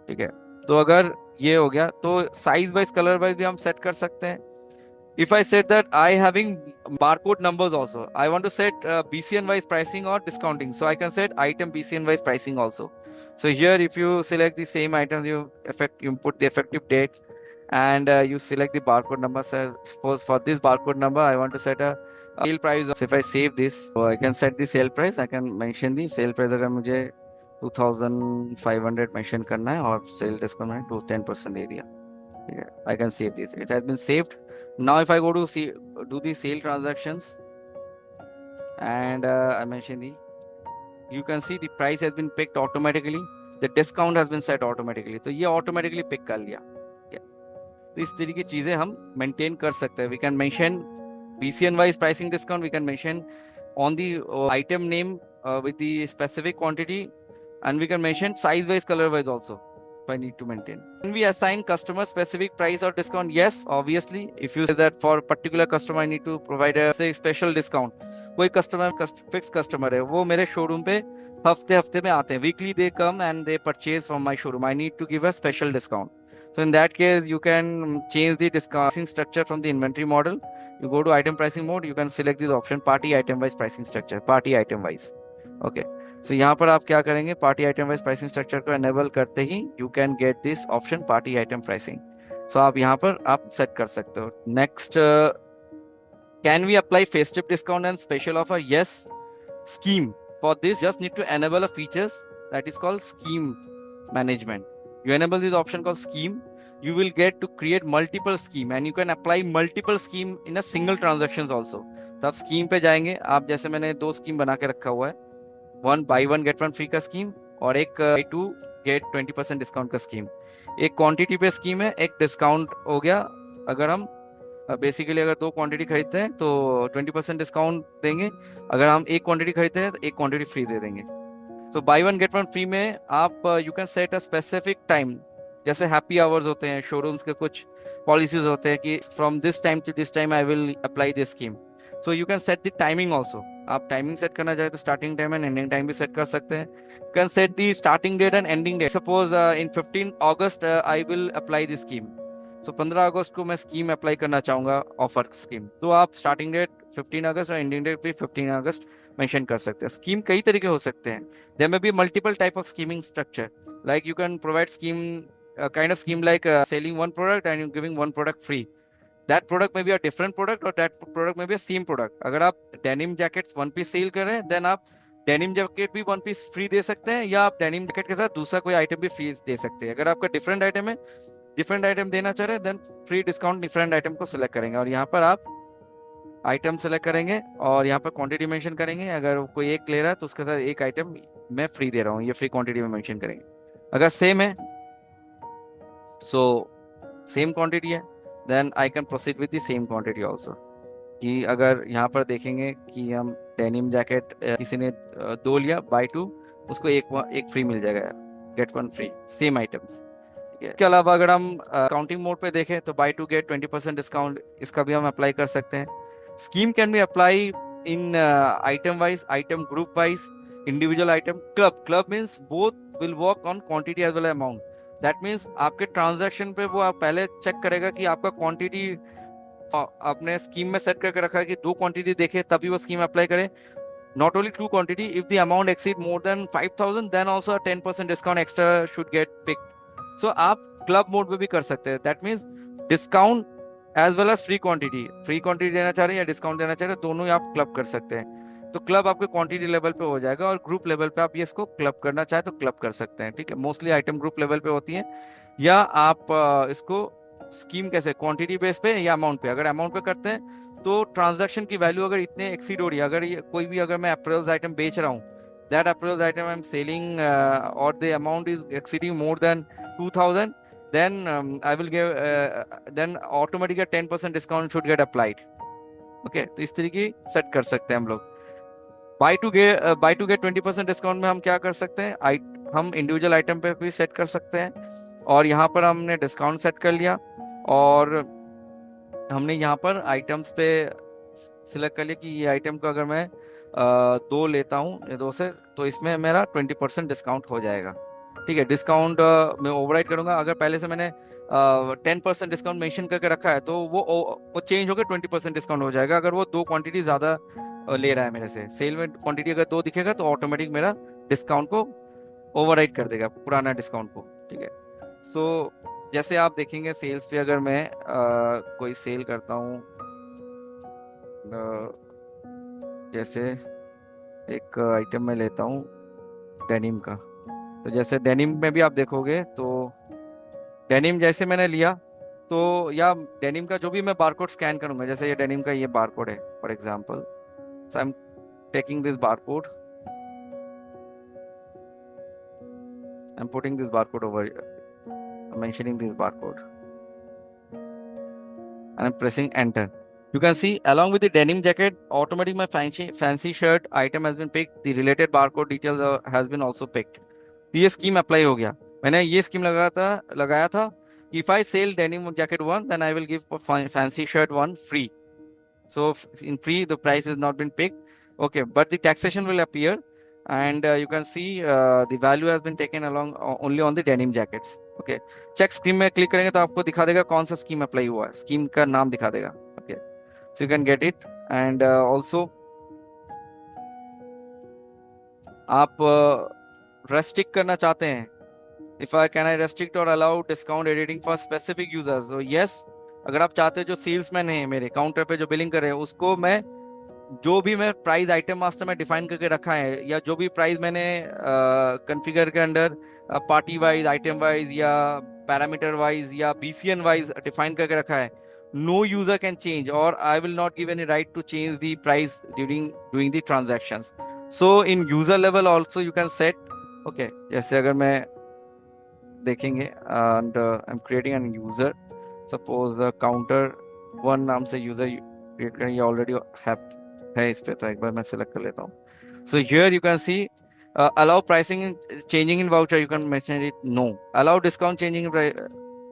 A: ठीक है, तो अगर ये हो गया तो साइज वाइज कलर वाइज भी हम सेट कर सकते हैं. If I said that I having barcode numbers also, I want to set BCN wise pricing or discounting. So I can set item BCN wise pricing also. So here, if you select the same items, you put the effective date, and you select the barcode number. So suppose for this barcode number, I want to set a sale price. So if I save this, so I can set the sale price. I can mention the sale price. अगर मुझे 2500 mention करना है और sale discount है to 10% area. Yeah, I can save this. It has been saved. Now if I go to see do the sale transactions, and I mention you can see the price has been picked automatically, the discount has been set automatically. तो ये automatically pick कर लिया. तो इस तरीके की चीजें हम maintain कर सकते हैं. We can mention BCN wise pricing discount. We can mention on the item name with the specific quantity, and we can mention size wise, color wise also. I need to maintain. Can we assign customer specific price or discount? Yes, obviously. If you say that for particular customer I need to provide a say special discount. कोई customer fixed customer है, वो मेरे showroom पे हफ्ते हफ्ते में आते हैं. Weekly they come and they purchase from my showroom. I need to give a special discount. So in that case, you can change the discounting structure from the inventory model. You go to item pricing mode. You can select this option party item wise pricing structure. Party item wise. Okay. So यहाँ पर आप क्या करेंगे, party item wise pricing structure को enable करते ही you can get this option party item pricing. So आप यहाँ पर आप सेट कर सकते हो. Next, can we apply festive discount and special offer? Yes. Scheme, for this just need to enable a features that is called scheme management. You enable this option called scheme. You will get to create multiple scheme and you can apply multiple scheme in a single transactions also. तो आप scheme पे जाएंगे. आप जैसे मैंने 2 scheme बना के रखा हुआ है, 1 buy 1 get 1 फ्री का स्कीम और एक buy 2 get 20% डिस्काउंट का स्कीम. एक क्वांटिटी पे स्कीम है, एक डिस्काउंट हो गया. अगर हम बेसिकली अगर 2 क्वांटिटी खरीदते हैं तो 20% डिस्काउंट देंगे. अगर हम एक क्वांटिटी खरीदते हैं तो एक क्वांटिटी फ्री दे देंगे. तो बाय 1 गेट 1 फ्री में आप you can set a specific time. जैसे हैप्पी आवर्स होते हैं, शोरूम्स के कुछ पॉलिसीज होते हैं कि from this time to this time I will apply this scheme. So you can set the timing also. आप टाइमिंग सेट करना चाहे तो starting time and ending time भी सेट कर सकते हैं. You can set the starting date and ending date. Suppose in 15 August I will apply this scheme. So 15 अगस्त को मैं स्कीम अप्लाई करना चाहूंगा, ऑफर स्कीम, तो आप स्टार्टिंग डेट 15 अगस्त और एंडिंग डेट भी 15 अगस्त मेंशन कर सकते हैं. स्कीम कई तरीके हो सकते हैं. There may be multiple type of scheming structure. Like you can provide scheme kind of scheme like selling one product and you giving one product free. That product may be a different product or that product may be a same product. अगर आप denim jackets one piece sale कर रहे हैं, then आप denim jacket भी one piece free दे सकते हैं, या आप denim jacket के साथ दूसरा कोई आइटम भी फ्री दे सकते हैं. अगर आपका डिफरेंट आइटम है, डिफरेंट आइटम देना चाह रहे हैं, then free discount different item को सिलेक्ट करेंगे और यहाँ पर आप आइटम सेलेक्ट करेंगे और यहाँ पर क्वांटिटी मेंशन करेंगे. अगर कोई एक ले रहा है तो उसके साथ एक आइटम मैं फ्री दे रहा हूँ, ये फ्री क्वांटिटी में मेंशन करेंगे. अगर सेम है, सो सेम क्वांटिटी है, then I can proceed with the same quantity also. कि अगर यहाँ पर देखेंगे कि हम डेनिम जैकेट किसी ने 2 लिया, बाय 2 उसको एक फ्री मिल जाएगा, गेट 1 फ्री, सेम आइटम्स. इसके अलावा अगर हम काउंटिंग मोड पे देखें तो बाय 2 गेट 20% डिस्काउंट, इसका भी हम अप्लाई कर सकते हैं. Scheme can be apply in item wise, item group wise, individual item. Club means both will work on quantity as well as amount. That means आपके ट्रांजैक्शन पे वो आप पहले चेक करेगा कि आपका क्वांटिटी आपने स्कीम में सेट करके रखा है कि 2 क्वांटिटी देखे तभी वो स्कीम अप्लाई करे. Not only 2 quantity, if the amount exceed more than 5,000, then also a 10% discount extra should get picked. So आप क्लब मोड में भी कर सकते हैं. That means discount as well as free quantity देना चाह रहे हैं या डिस्काउंट देना चाह रहे हैं, दोनों ही आप क्लब कर सकते हैं. तो क्लब आपके क्वांटिटी लेवल पे हो जाएगा और ग्रुप लेवल पे आप ये इसको क्लब करना चाहे तो क्लब कर सकते हैं. ठीक है, मोस्टली आइटम ग्रुप लेवल पे होती है, या आप इसको स्कीम कैसे क्वांटिटी बेस पे या अमाउंट पे. अगर अमाउंट पे करते हैं तो ट्रांजैक्शन की वैल्यू अगर इतने एक्सीड हो रही है, अगर ये कोई भी, अगर मैं अप्रेल्स आइटम बेच रहा हूँ, that apparels item I am selling और the amount is exceeding more than 2000, then I will give then automatically 10% discount should get applied. Okay, तो इस तरीके सेट कर सकते हैं हम लोग। बाई टू गेट 20% डिस्काउंट में हम क्या कर सकते हैं, हम इंडिविजुअल आइटम पे भी सेट कर सकते हैं, और यहाँ पर हमने डिस्काउंट सेट कर लिया, और हमने यहाँ पर आइटम्स पे सिलेक्ट कर लिया कि ये आइटम को अगर मैं दो लेता हूँ, दो से, तो इसमें मेरा 20% डिस्काउंट हो जाएगा। ठीक है, डिस्काउंट मैं ओवरराइड करूंगा। अगर पहले से मैंने 10% डिस्काउंट मेंशन करके रखा है, तो वो चेंज होकर 20% डिस्काउंट हो जाएगा, अगर वो दो क्वांटिटी ज्यादा ले रहा है मेरे से। सेल में क्वांटिटी अगर दो दिखेगा तो ऑटोमेटिक मेरा डिस्काउंट को ओवरराइड कर देगा, पुराना डिस्काउंट को। ठीक है, सो जैसे आप देखेंगे सेल्स पे, अगर मैं कोई सेल करता हूँ, जैसे एक आइटम में लेता हूँ डेनिम का, तो जैसे डेनिम में भी आप देखोगे तो डेनिम जैसे मैंने लिया, तो या डेनिम का जो भी मैं बारकोड स्कैन करूंगा, जैसे ये डेनिम का ये बारकोड है for example, so I am taking this barcode, I am putting this barcode over, mentioning this barcode, and I'm pressing enter. You can see along with the denim jacket, automatically my fancy shirt item has been picked. The related barcode details has been also picked. तो ये scheme apply हो गया। मैंने ये scheme लगाया था कि if I sell denim jacket one, then I will give fancy shirt one free. So in free the price has not been picked. Okay, but the taxation will appear, and you can see the value has been taken along only on the denim jackets. Okay, check scheme में click करेंगे तो आपको दिखा देगा कौन सा scheme apply हुआ है, स्कीम का नाम दिखा देगा। Okay, so you can get it, and also आप रेस्ट्रिक्ट करना चाहते हैं, if I can I restrict और allow discount editing for specific users, तो यस, अगर आप चाहते हो जो सेल्समैन है मेरे काउंटर पे जो बिलिंग कर रहे हैं, उसको मैं जो भी मैं प्राइस आइटम मास्टर में डिफाइन करके रखा है, या जो भी प्राइस मैंने कॉन्फ़िगर के अंदर पार्टी वाइज, आइटम वाइज, या पैरामीटर वाइज, या बीसीएन वाइज डिफाइन करके रखा है, नो यूजर कैन चेंज, और I will not give any right to change the price during doing the transactions. So in user level also you can set. Okay, जैसे अगर मैं देखेंगे, and I am creating an user, suppose counter one नाम से user create करें, ये already है इस पे, तो एक बार मैं सिलेक्ट कर लेता हूँ। So here you can see allow pricing changing in voucher, you can mention it no, allow discount changing in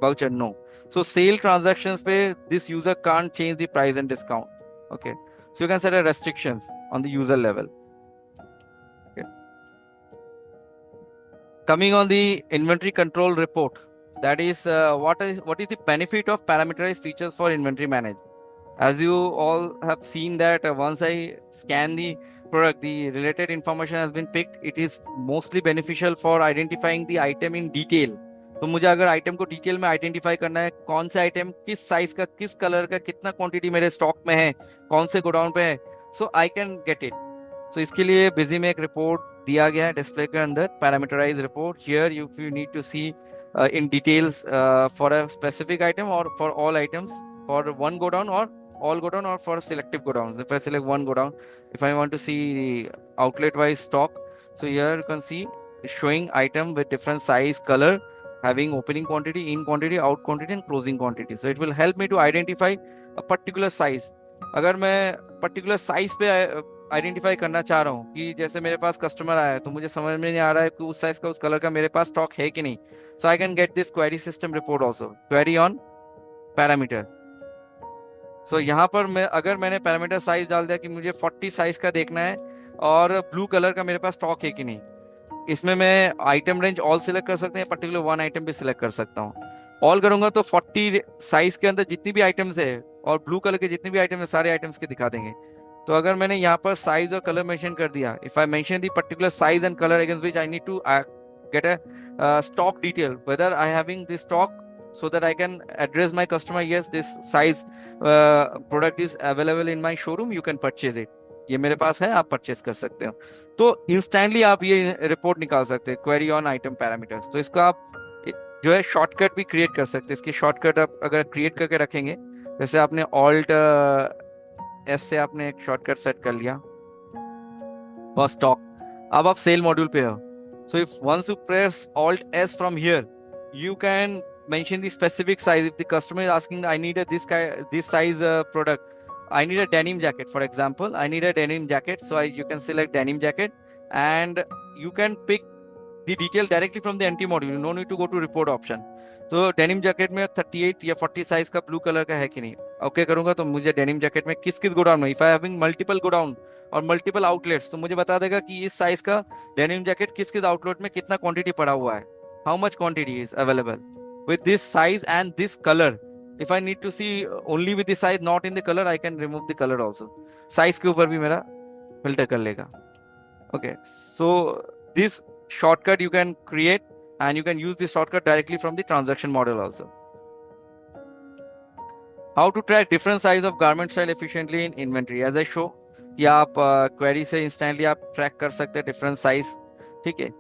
A: voucher no. So sale transactions पे this user can't change the price and discount. Okay, so you can set a restrictions on the user level. Coming on the inventory control report, that is what is the benefit of parameterized features for inventory management. As you all have seen that once I scan the product, the related information has been picked. It is mostly beneficial for identifying the item in detail. तो मुझे अगर item को detail में identify करना है, कौन से item किस साइज का, किस कलर का, कितना क्वांटिटी मेरे स्टॉक में है, कौन से गोडाउन पे है, so I can get it. सो इसके लिए बिजी में एक रिपोर्ट दिया गया है डिस्प्ले के अंदर, parameterize report. Here you need to see in details for a specific item और for all items, for one godown और all go down, or for selective go downs. If I select one go down, if I want to see outlet wise stock, so here you can see showing item with different size, color, having opening quantity, in quantity, out quantity and closing quantity. So it will help me to identify a particular size. अगर मैं particular size पे identify करना चाह रहा हूँ कि जैसे मेरे पास कस्टमर आया है तो मुझे समझ में नहीं आ रहा है कि उस साइज का, उस कलर का मेरे पास स्टॉक है कि नहीं, so I can get this query system report also, query on parameter. So यहाँ पर अगर मैंने पैरामीटर साइज डाल दिया कि मुझे 40 साइज का देखना है और ब्लू कलर का मेरे पास स्टॉक है कि नहीं, इसमें मैं आइटम रेंज ऑल सिलेक्ट कर सकते हैं, पर्टिकुलर वन आइटम भी सिलेक्ट कर सकता हूँ। ऑल करूंगा तो 40 साइज के अंदर जितनी भी आइटम्स है और ब्लू कलर के जितने भी आइटम है, सारे आइटम्स के दिखा देंगे। तो अगर मैंने यहाँ पर साइज और कलर मेंशन कर दिया, if I mention the particular size and colour against which I need to get a stock detail, whether I having this stock, so that I can address my customer, yes, this size product is available in my showroom, you can purchase it, ये मेरे पास है, आप purchase कर सकते हो। तो instantly आप ये रिपोर्ट निकाल सकते हैं, क्वेरी ऑन आइटम पैरामीटर्स। तो इसको आप जो है शॉर्टकट भी क्रिएट कर सकते हैं। इसकी शॉर्टकट आप अगर क्रिएट करके रखेंगे, जैसे आपने ऑल्ट एस से आपने एक शॉर्टकट सेट कर लिया फॉर स्टॉक। अब आप सेल मॉड्यूल पे हो, so if once you press Alt S from here, you can mention the specific size. If the customer is asking, I need a this size product, I need a denim jacket, for example, I need a denim jacket, so you can select denim jacket, and you can pick the detail directly from the NT module. No need to go to report option. तो denim jacket में 38 या 40 size का blue colour का है कि नहीं, okay करूंगा तो मुझे डेनिम जैकेट में किस किस गोडाउन में, if I having multiple godown और मल्टीपल आउटलेट्स, तो मुझे बता देगा कि इस साइज का डेनिम जैकेट किस किस आउटलेट में कितना क्वांटिटी पड़ा हुआ है, how much quantity is available with this size and this color. If I need to see only with the size, not in the color, I can remove the color also. Size के ऊपर भी मेरा filter कर लेगा. Okay, so this shortcut you can create, and you can use this shortcut directly from the transaction model also. How to track different size of garment style efficiently in inventory? As I show कि आप query से instantly आप track कर सकते हैं different size, ठीक है.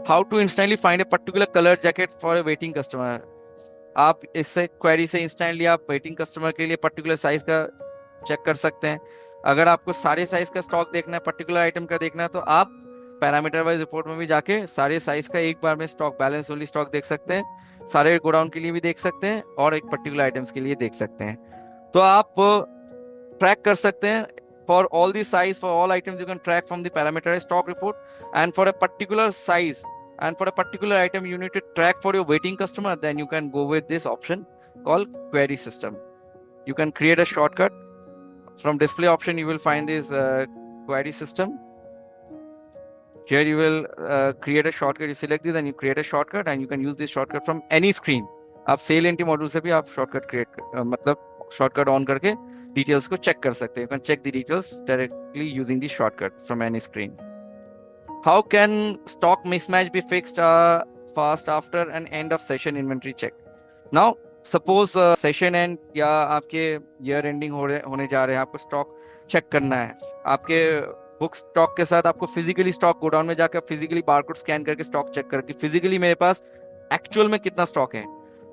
A: How to instantly find a particular color jacket for a waiting customer? आप इससे क्वेरी से इंस्टेंटली आप वेटिंग कस्टमर के लिए पर्टिकुलर साइज का चेक कर सकते हैं. अगर आपको सारे साइज का स्टॉक देखना है, पर्टिकुलर आइटम का देखना है, तो आप पैरामीटर वाइज रिपोर्ट में भी जाके सारे साइज का एक बार में स्टॉक, बैलेंस ओनली स्टॉक देख सकते हैं, सारे गोडाउन के लिए भी देख सकते हैं और एक पर्टिकुलर आइटम्स के लिए देख सकते हैं. तो आप ट्रैक कर सकते हैं for all the size, for all items you can track from the parameterized stock report, and for a particular size and for a particular item you need to track for your waiting customer, then you can go with this option called query system. You can create a shortcut from display option. You will find this query system. Here you will create a shortcut. You select this and you create a shortcut, and you can use this shortcut from any screen. आप sale entry module से भी आप shortcut create मतलब shortcut on करके details को check कर सकते हैं. You can check the details directly using the shortcut from any screen. How can stock mismatch be fixed fast after an end of session inventory check? Now suppose session end या आपके year ending होने जा रहे हैं, आपको stock check करना है. आपके बुक स्टॉक के साथ आपको फिजिकली स्टॉक गोडाउन में जाकर फिजिकली बारकोड स्कैन करके स्टॉक चेक करके फिजिकली मेरे पास एक्चुअल में कितना स्टॉक है.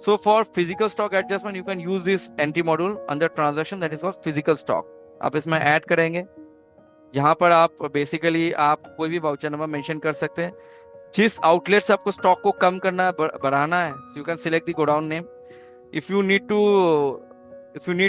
A: So for physical stock adjustment, you can use this NT module under transaction, that is called physical stock. आप इसमें ऐड करेंगे. यहाँ पर आप बेसिकली आप कोई भी वाउचर नंबर मेंशन कर सकते हैं. जिस आउटलेट से आपको स्टॉक को कम करना है, बढ़ाना है, so you can select the godown name. If you need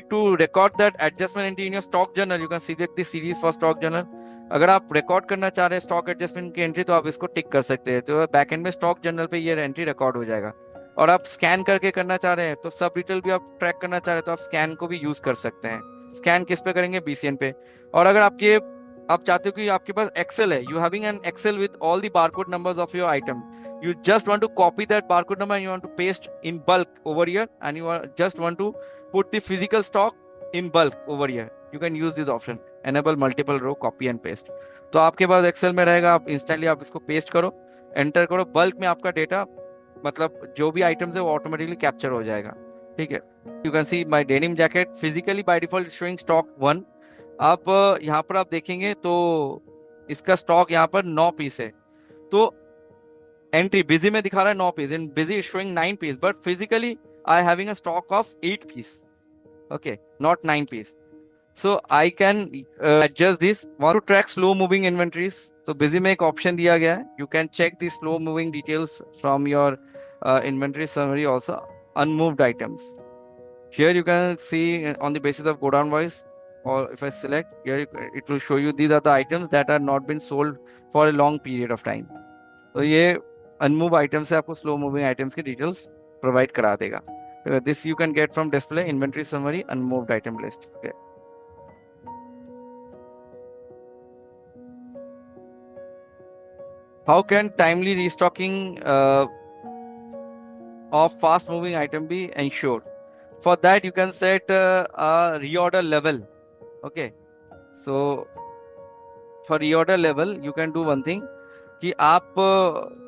A: to record that adjustment entry in your stock journal, you can select the series for stock journal. अगर आप रिकॉर्ड करना चाह रहे हैं स्टॉक एडजस्टमेंट की एंट्री, तो आप इसको टिक कर सकते हैं. तो बैकएंड में स्टॉक जर्नल पे ये एंट्री रिकॉर्ड हो जाएगा. और आप स्कैन करके करना चाह रहे हैं, तो सब डिटेल भी आप ट्रैक करना चाह रहे हैं, तो आप स्कैन को भी यूज कर सकते हैं. स्कैन किस पे करेंगे? BCN पे. और अगर आप चाहते हो कि आपके पास एक्सेल है, you having an Excel with all the barcode numbers of your item, you just want to copy that barcode number and you want to paste in bulk over here, and you just want to put the physical stock in bulk over here, you can use this option, enable multiple row copy and paste. तो आपके पास Excel में रहेगा, आप instantly आप इसको paste करो, enter करो, बल्क में आपका डेटा मतलब जो भी आइटम्स है वो ऑटोमेटिकली कैप्चर हो जाएगा. ठीक है. You can see my denim jacket physically by default showing stock 1. आप यहाँ पर आप देखेंगे तो इसका स्टॉक यहाँ पर 9 पीस है. तो एंट्री बिजी में दिखा रहा है 9 piece, in Busy is showing 9 piece, but physically I having a stock of 8 piece. Okay, not 9 piece. So I can adjust this. Want to track slow moving inventories? So busy में एक option दिया गया है. You can check the slow moving details from your inventory summary also. Unmoved items. Here you can see on the basis of go down wise, or if I select here, it will show you these are the items that are not been sold for a long period of time. तो ये unmoved items से आपको slow moving items की details provide करा देगा. This you can get from display inventory summary unmoved item list. Okay. How can timely restocking of fast moving item be ensured? For that you can set a reorder level. Okay, so for reorder level you can do one thing कि आप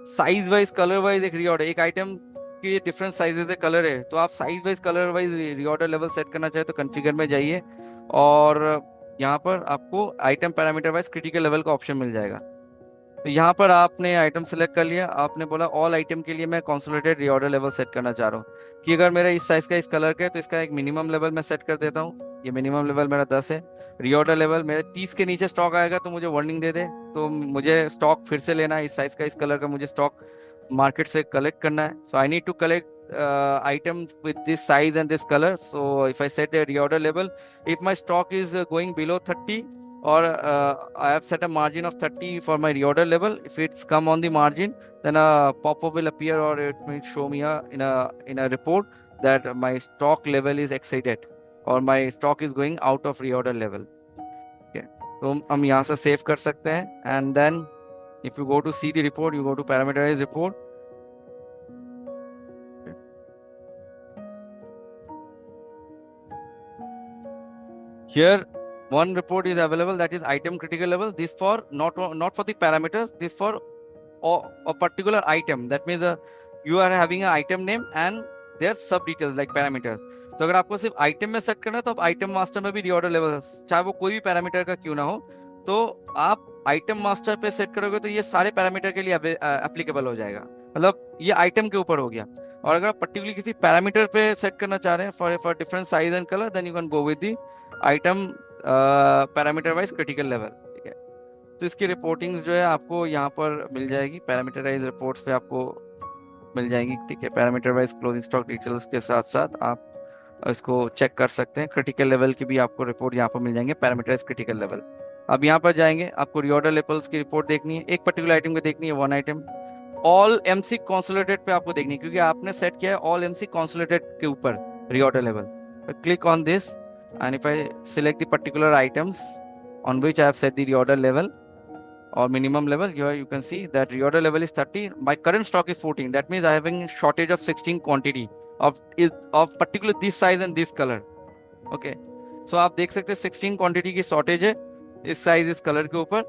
A: size wise colour wise एक reorder, एक item के different sizes है, colour है, तो आप size wise colour wise reorder level set करना चाहे तो कॉन्फ़िगर में जाइए और यहाँ पर आपको item parameter wise critical level का ऑप्शन मिल जाएगा. तो यहाँ पर आपने आइटम सेलेक्ट कर लिया, आपने बोला ऑल आइटम के लिए मैं कंसोलिडेटेड रीऑर्डर लेवल सेट करना चाह रहा हूँ कि अगर मेरा इस साइज का इस कलर का है तो इसका एक मिनिमम लेवल मैं सेट कर देता हूँ। ये मिनिमम लेवल मेरा 10 है। रीऑर्डर लेवल मेरे 30 के नीचे स्टॉक आएगा तो मुझे वार्निंग दे दे, तो मुझे स्टॉक फिर से लेना है, इस साइज का इस कलर का मुझे स्टॉक मार्केट से कलेक्ट करना है। So I need to collect items with this size and this color. So if I set the reorder level, if my stock is going below 30, or I have set a margin of 30 for my reorder level, if it's come on the margin, then a pop-up will appear, or it will show me in a report that my stock level is exceeded, or my stock is going out of reorder level. Okay, तो हम यहाँ से save कर सकते हैं, and then if you go to see the report, you go to parameterize report. Here, one report is available, that is item critical level. This for not for the parameters. This for a particular item. That means you are having an item name and their sub details like parameters. तो अगर आपको सिर्फ item में set करना है तो आप item master में भी रीऑर्डर लेवल, चाहे वो कोई भी पैरामीटर का क्यों ना हो, तो आप आइटम मास्टर पे सेट करोगे तो ये सारे पैरामीटर के लिए एप्लीकेबल हो जाएगा। मतलब ये आइटम के ऊपर हो गया। और अगर आप पर्टिकुलरली किसी पैरामीटर पे सेट करना चाह रहे हैं for different size and colour, then you can go with the item parameter wise critical level. ठीक है, तो इसकी रिपोर्टिंग्स जो है आपको यहाँ पर मिल जाएगी, पैरामीटराइज रिपोर्ट्स पे आपको मिल जाएंगी। ठीक है, parameter wise closing stock details के साथ साथ आप इसको चेक कर सकते हैं। क्रिटिकल लेवल की भी आपको रिपोर्ट यहाँ पर मिल जाएंगे, पैरामीटराइज क्रिटिकल लेवल। अब यहाँ पर जाएंगे, आपको रीऑर्डर लेवल्स की रिपोर्ट देखनी है, एक पर्टिकुलर आइटम को देखनी है, one item. All MC consolidated पे आपको देखनी है क्योंकि आपने सेट किया है ऑल एमसी कंसोलिडेटेड के ऊपर reorder level. Click on this and if I select the particular items on which I have set the reorder level or minimum level, here you can see that reorder level is 30. My current stock is 14. That means I am having shortage of 16 quantity of particular this size and this color. Okay, so आप देख सकते हैं 16 quantity की shortage है इस size इस colour के ऊपर।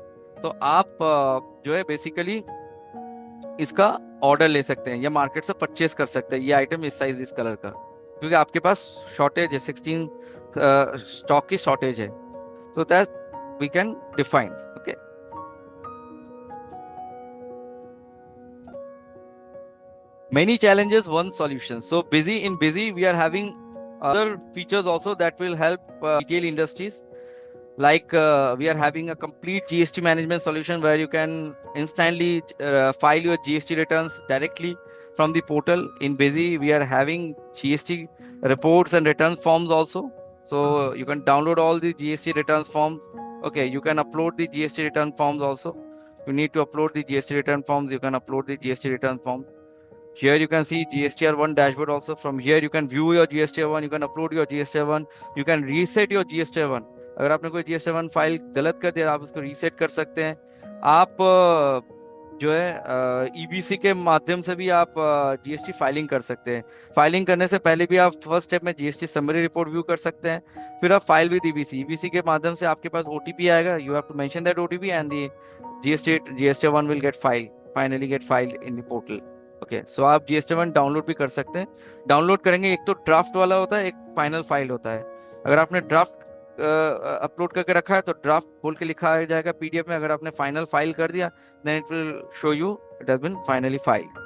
A: तो आप जो है बेसिकली इसका ऑर्डर ले सकते हैं या मार्केट से परचेस कर सकते हैं ये आइटम इस साइज इस कलर का, क्योंकि आपके पास शॉर्टेज है, 16 स्टॉक की शॉर्टेज है। so that we can define. Okay, many challenges, one solution. So in busy we are having other features also that will help retail industries, like we are having a complete GST management solution where you can instantly file your GST returns directly from the portal. In busy we are having GST reports and return forms also, so you can download all the GST returns forms. Okay, you can upload the GST return forms also. You need to upload the GST return forms, you can upload the GST return form. Here you can see GSTR1 dashboard also. From here you can view your GSTR1, you can upload your GSTR1, you can reset your GSTR1. अगर आपने कोई GSTR1 file गलत कर दिया आप उसको reset कर सकते हैं। आप जो है EBC के माध्यम से भी आप GST फाइलिंग कर सकते हैं। फाइलिंग करने से पहले भी आप फर्स्ट स्टेप में GST समरी रिपोर्ट व्यू कर सकते हैं, फिर आप फाइल विद EBC के माध्यम से आपके पास OTP आएगा, you have to mention that OTP and the GSTR1 will get finally get filed in the portal. Okay, so आप GST1 डाउनलोड भी कर सकते हैं। डाउनलोड करेंगे, एक तो ड्राफ्ट वाला होता है, एक फाइनल फाइल होता है। अगर आपने ड्राफ्ट अपलोड करके रखा है तो ड्राफ्ट बोल के लिखा आ जाएगा PDF में। अगर आपने फाइनल फाइल कर दिया then it will show you it has been finally filed.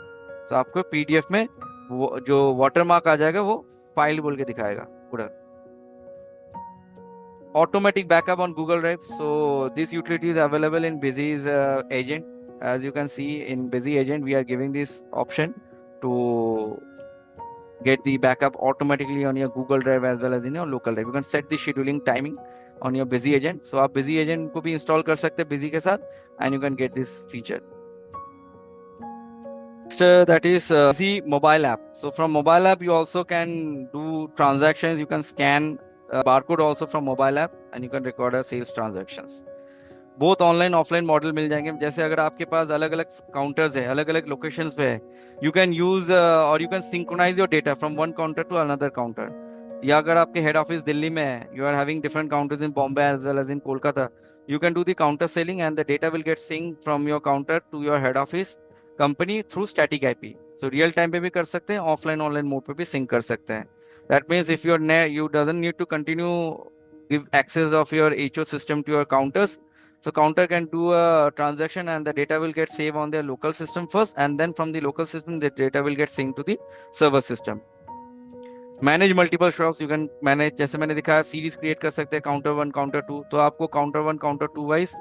A: So आपको PDF में वो जो वाटरमार्क आ जाएगा वो फाइल बोल के दिखाएगा पूरा। Automatic backup on Google Drive. So this utility is available in Busy's agent. As you can see in Busy agent, we are giving this option to get the backup automatically on your Google Drive as well as in your local drive. You can set the scheduling timing on your Busy agent. So आप Busy agent को भी install कर सकते हैं Busy के साथ, and you can get this feature. That is Busy mobile app. So from mobile app you also can do transactions. You can scan barcode also from mobile app and you can record a sales transactions. Both online offline model मिल जाएंगे। जैसे अगर आपके पास अलग अलग counters है, अलग अलग लोकेशंस पे है, यू कैन यूज और you can synchronise your data from one counter to another counter. या अगर आपके हेड ऑफिस दिल्ली में है, you are having different counters in Bombay as well as in Kolkata, you can do the counter selling and the data will get sync from your counter to your head office company through static IP। So real time पे भी कर सकते हैं, offline online mode पे भी sink कर सकते हैं। That means if you doesn't need to continue give access of your HO system to your counters, So counter can do a transaction and the data will get saved on their local system first, and then from the local system the data will get synced to the server system. Manage multiple shops, you can manage, जैसे मैंने दिखाया series create कर सकते हैं counter 1 counter 2, तो आपको counter 1 counter 2 wise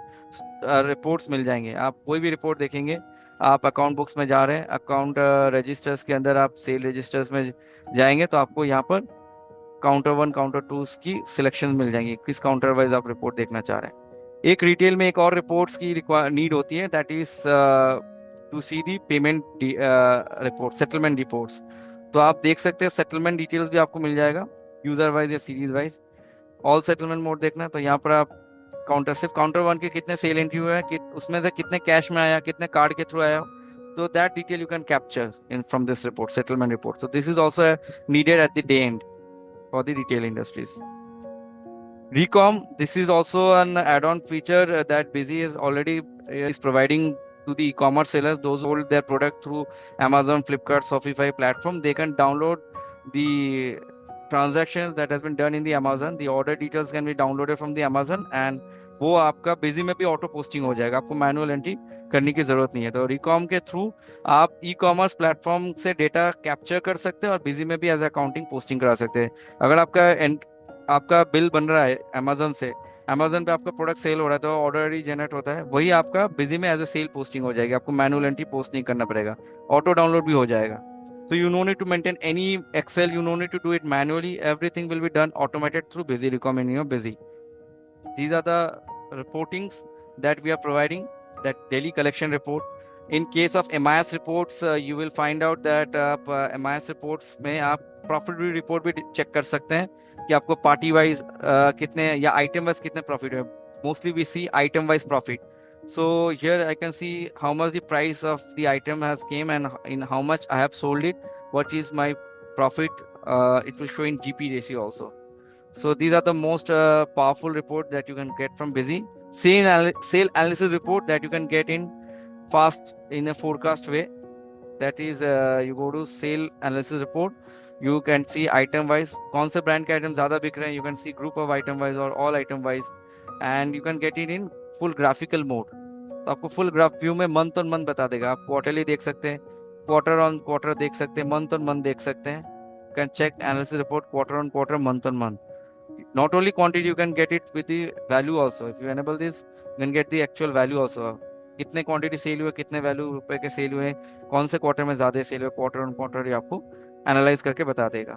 A: reports मिल जाएंगे। आप कोई भी रिपोर्ट देखेंगे, आप अकाउंट बुक्स में जा रहे हैं, अकाउंट रजिस्टर्स के अंदर आप सेल रजिस्टर्स में जाएंगे तो आपको यहाँ पर काउंटर 1 काउंटर 2 की सिलेक्शन मिल जाएंगी, किस काउंटर वाइज आप रिपोर्ट देखना चाह रहे हैं। एक रिटेल में एक और रिपोर्ट्स की नीड होती है, that is to see the payment report, settlement reports. तो आप देख सकते हैं सेटलमेंट डिटेल्स भी आपको मिल जाएगा यूजर वाइज या series wise. All settlement mode देखना है तो यहाँ पर आप काउंटर, सिर्फ काउंटर 1 के कितने सेल एंट्री हुए हैं, उसमें से कितने कैश में आया, कितने कार्ड के थ्रू आया, तो that detail you can capture in from this report, settlement report. So this is also needed eight the day and for the retail industries. Recom, this is also an add-on feature that Busy is already is providing to the e-commerce sellers, those who hold their product through Amazon, Flipkart, Shopify platform. They can download the transactions that has been done in the Amazon. The order details can be downloaded from the Amazon and वो आपका busy में भी auto posting हो जाएगा, आपको manual entry करने की जरूरत नहीं है। तो रिकॉम के थ्रू आप ई कॉमर्स प्लेटफॉर्म से डेटा कैप्चर कर सकते हैं और बिजी में भी एज अकाउंटिंग पोस्टिंग करा सकते हैं। अगर आपका बिल बन रहा है अमेजोन से, अमेजोन पे आपका प्रोडक्ट सेल हो रहा है तो ऑर्डर ही जनरेट होता है, वही आपका बिजी में एज अ सेल पोस्टिंग हो जाएगी, आपको मैनुअल एंट्री पोस्ट नहीं करना पड़ेगा, ऑटो डाउनलोड भी हो जाएगा। So you no need to maintain any Excel, you no need to do it manually, everything will be done automated through Busy Recom in your Busy. These are the reportings that we are providing, that daily collection report. In case of MIS reports, you will find out that MIS reports में आप profit report भी check कर सकते हैं कि आपको party wise कितने या आइटम वाइज कितने प्रॉफिट है। Mostly we see item wise profit. So here I can see how much the price of the item has came and in how much I have sold it, what is my profit. It will show in GP ratio also. So these are the most powerful report that you can get from Busy. Sale analysis report that you can get in fast in a forecast way. That is you go to sale analysis report, you can see item wise कौन से brand के item ज़्यादा बिक रहे हैं, you can see group of item wise or all item wise, and you can get it in full graphical mode. तो आपको full graph view में month on month बता देगा, आप quarterly देख सकते हैं, quarter on quarter देख सकते हैं, month on month देख सकते हैं। You can check analysis report quarter on quarter, month on month. Not only quantity, you can get it with the value also. If you enable this, you can get the actual value also. कितने quantity sell हुए, कितने value रुपए के cell हुए, कौन से quarter में ज्यादा सेल हुए, क्वार्टर ऑन क्वार्टर ये आपको एनालाइज करके बता देगा।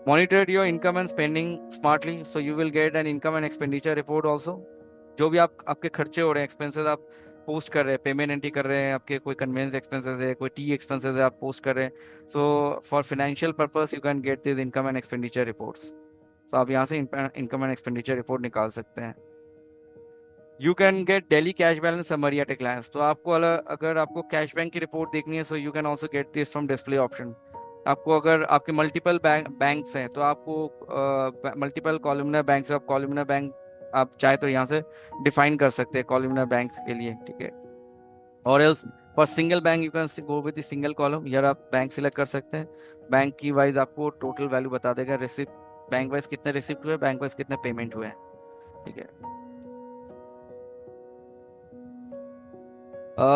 A: Monitor your income and spending smartly, so you will get an income and expenditure report also. जो भी आपके खर्चे हो रहे हैं, एक्सपेंसेस आप पोस्ट कर रहे हैं, पेमेंट एंट्री कर रहे हैं, आपके कोई कन्वेंस एक्सपेंसेस है, कोई टी एक्सपेंसेस है, आप पोस्ट कर रहे हैं। So for financial purpose you can get this income and expenditure reports. तो आप यहाँ से इनकम एंड एक्सपेंडिचर रिपोर्ट निकाल सकते हैं। You can get daily cash balance summary at a glance. तो आपको अगर आपको कैश बैंक की रिपोर्ट देखनी है, so you can also get this from display option. आपको अगर आपके मल्टीपल बैंक्स हैं तो आपको मल्टीपल कॉलमनर बैंक से आप कॉलमनर बैंक आप चाहे तो यहाँ से डिफाइन कर सकते हैं कॉलमनर बैंक के लिए, ठीक है। और else for single bank you can go with the single column, यार आप बैंक सिलेक्ट कर सकते हैं, बैंक की वाइज आपको टोटल वैल्यू बता देगा, रिसिप्ट बैंक वाइज कितने रिसिप्ट हुए, बैंक वाइज कितने पेमेंट हुए हैं, ठीक है।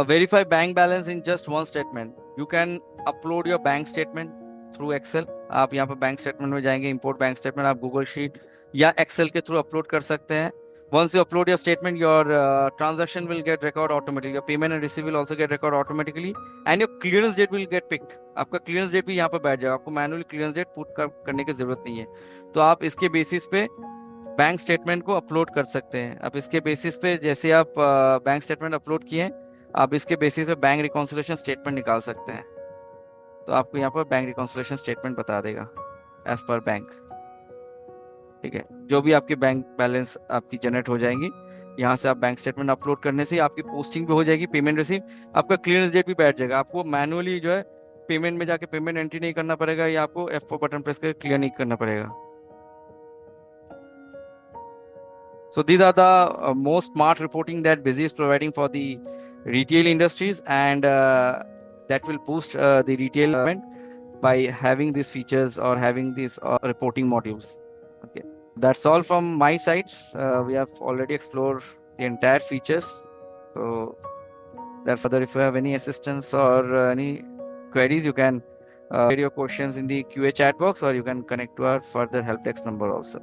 A: Verify bank balance in just one statement. You can upload your bank statement through Excel. आप यहाँ पर बैंक स्टेटमेंट में जाएंगे, इंपोर्ट बैंक स्टेटमेंट, आप गूगल शीट या एक्सेल के थ्रू अपलोड कर सकते हैं। Once you upload your statement, your transaction will get record automatically. Your payment and receipt will also get record automatically, and your clearance date will get picked. आपका clearance date भी यहाँ पर बैठ जाएगा, आपको मैनुअली clearance date पुट करने की जरूरत नहीं है। तो आप इसके बेसिस पे बैंक स्टेटमेंट को अपलोड कर सकते हैं। अब इसके बेसिस पे जैसे आप बैंक स्टेटमेंट अपलोड किए, आप इसके बेसिस पे बैंक रिकॉन्सिलेशन स्टेटमेंट निकाल सकते हैं। तो आपको यहाँ पर बैंक रिकॉन्सिलेशन स्टेटमेंट बता देगा एज पर बैंक, ठीक है। जो भी आपके बैंक बैलेंस आपकी जनरेट हो जाएंगी, यहाँ से आप बैंक स्टेटमेंट अपलोड करने से आपकी पोस्टिंग भी हो जाएगी, पेमेंट रिसीव, आपका क्लियरेंस डेट भी बैठ जाएगा। आपको मैनुअली जो है पेमेंट में जाके पेमेंट एंट्री नहीं करना पड़ेगा, या आपको F4 बटन प्रेस करके क्लियर नहीं करना पड़ेगा। So these are the most smart reporting that Busy is providing for the retail industries, and that will boost the retail development by having these features or having these reporting modules. Okay. That's all from my sides. We have already explored the entire features. So that's further. If you have any assistance or any queries, you can share your questions in the QA chat box, or you can connect to our further help desk number also.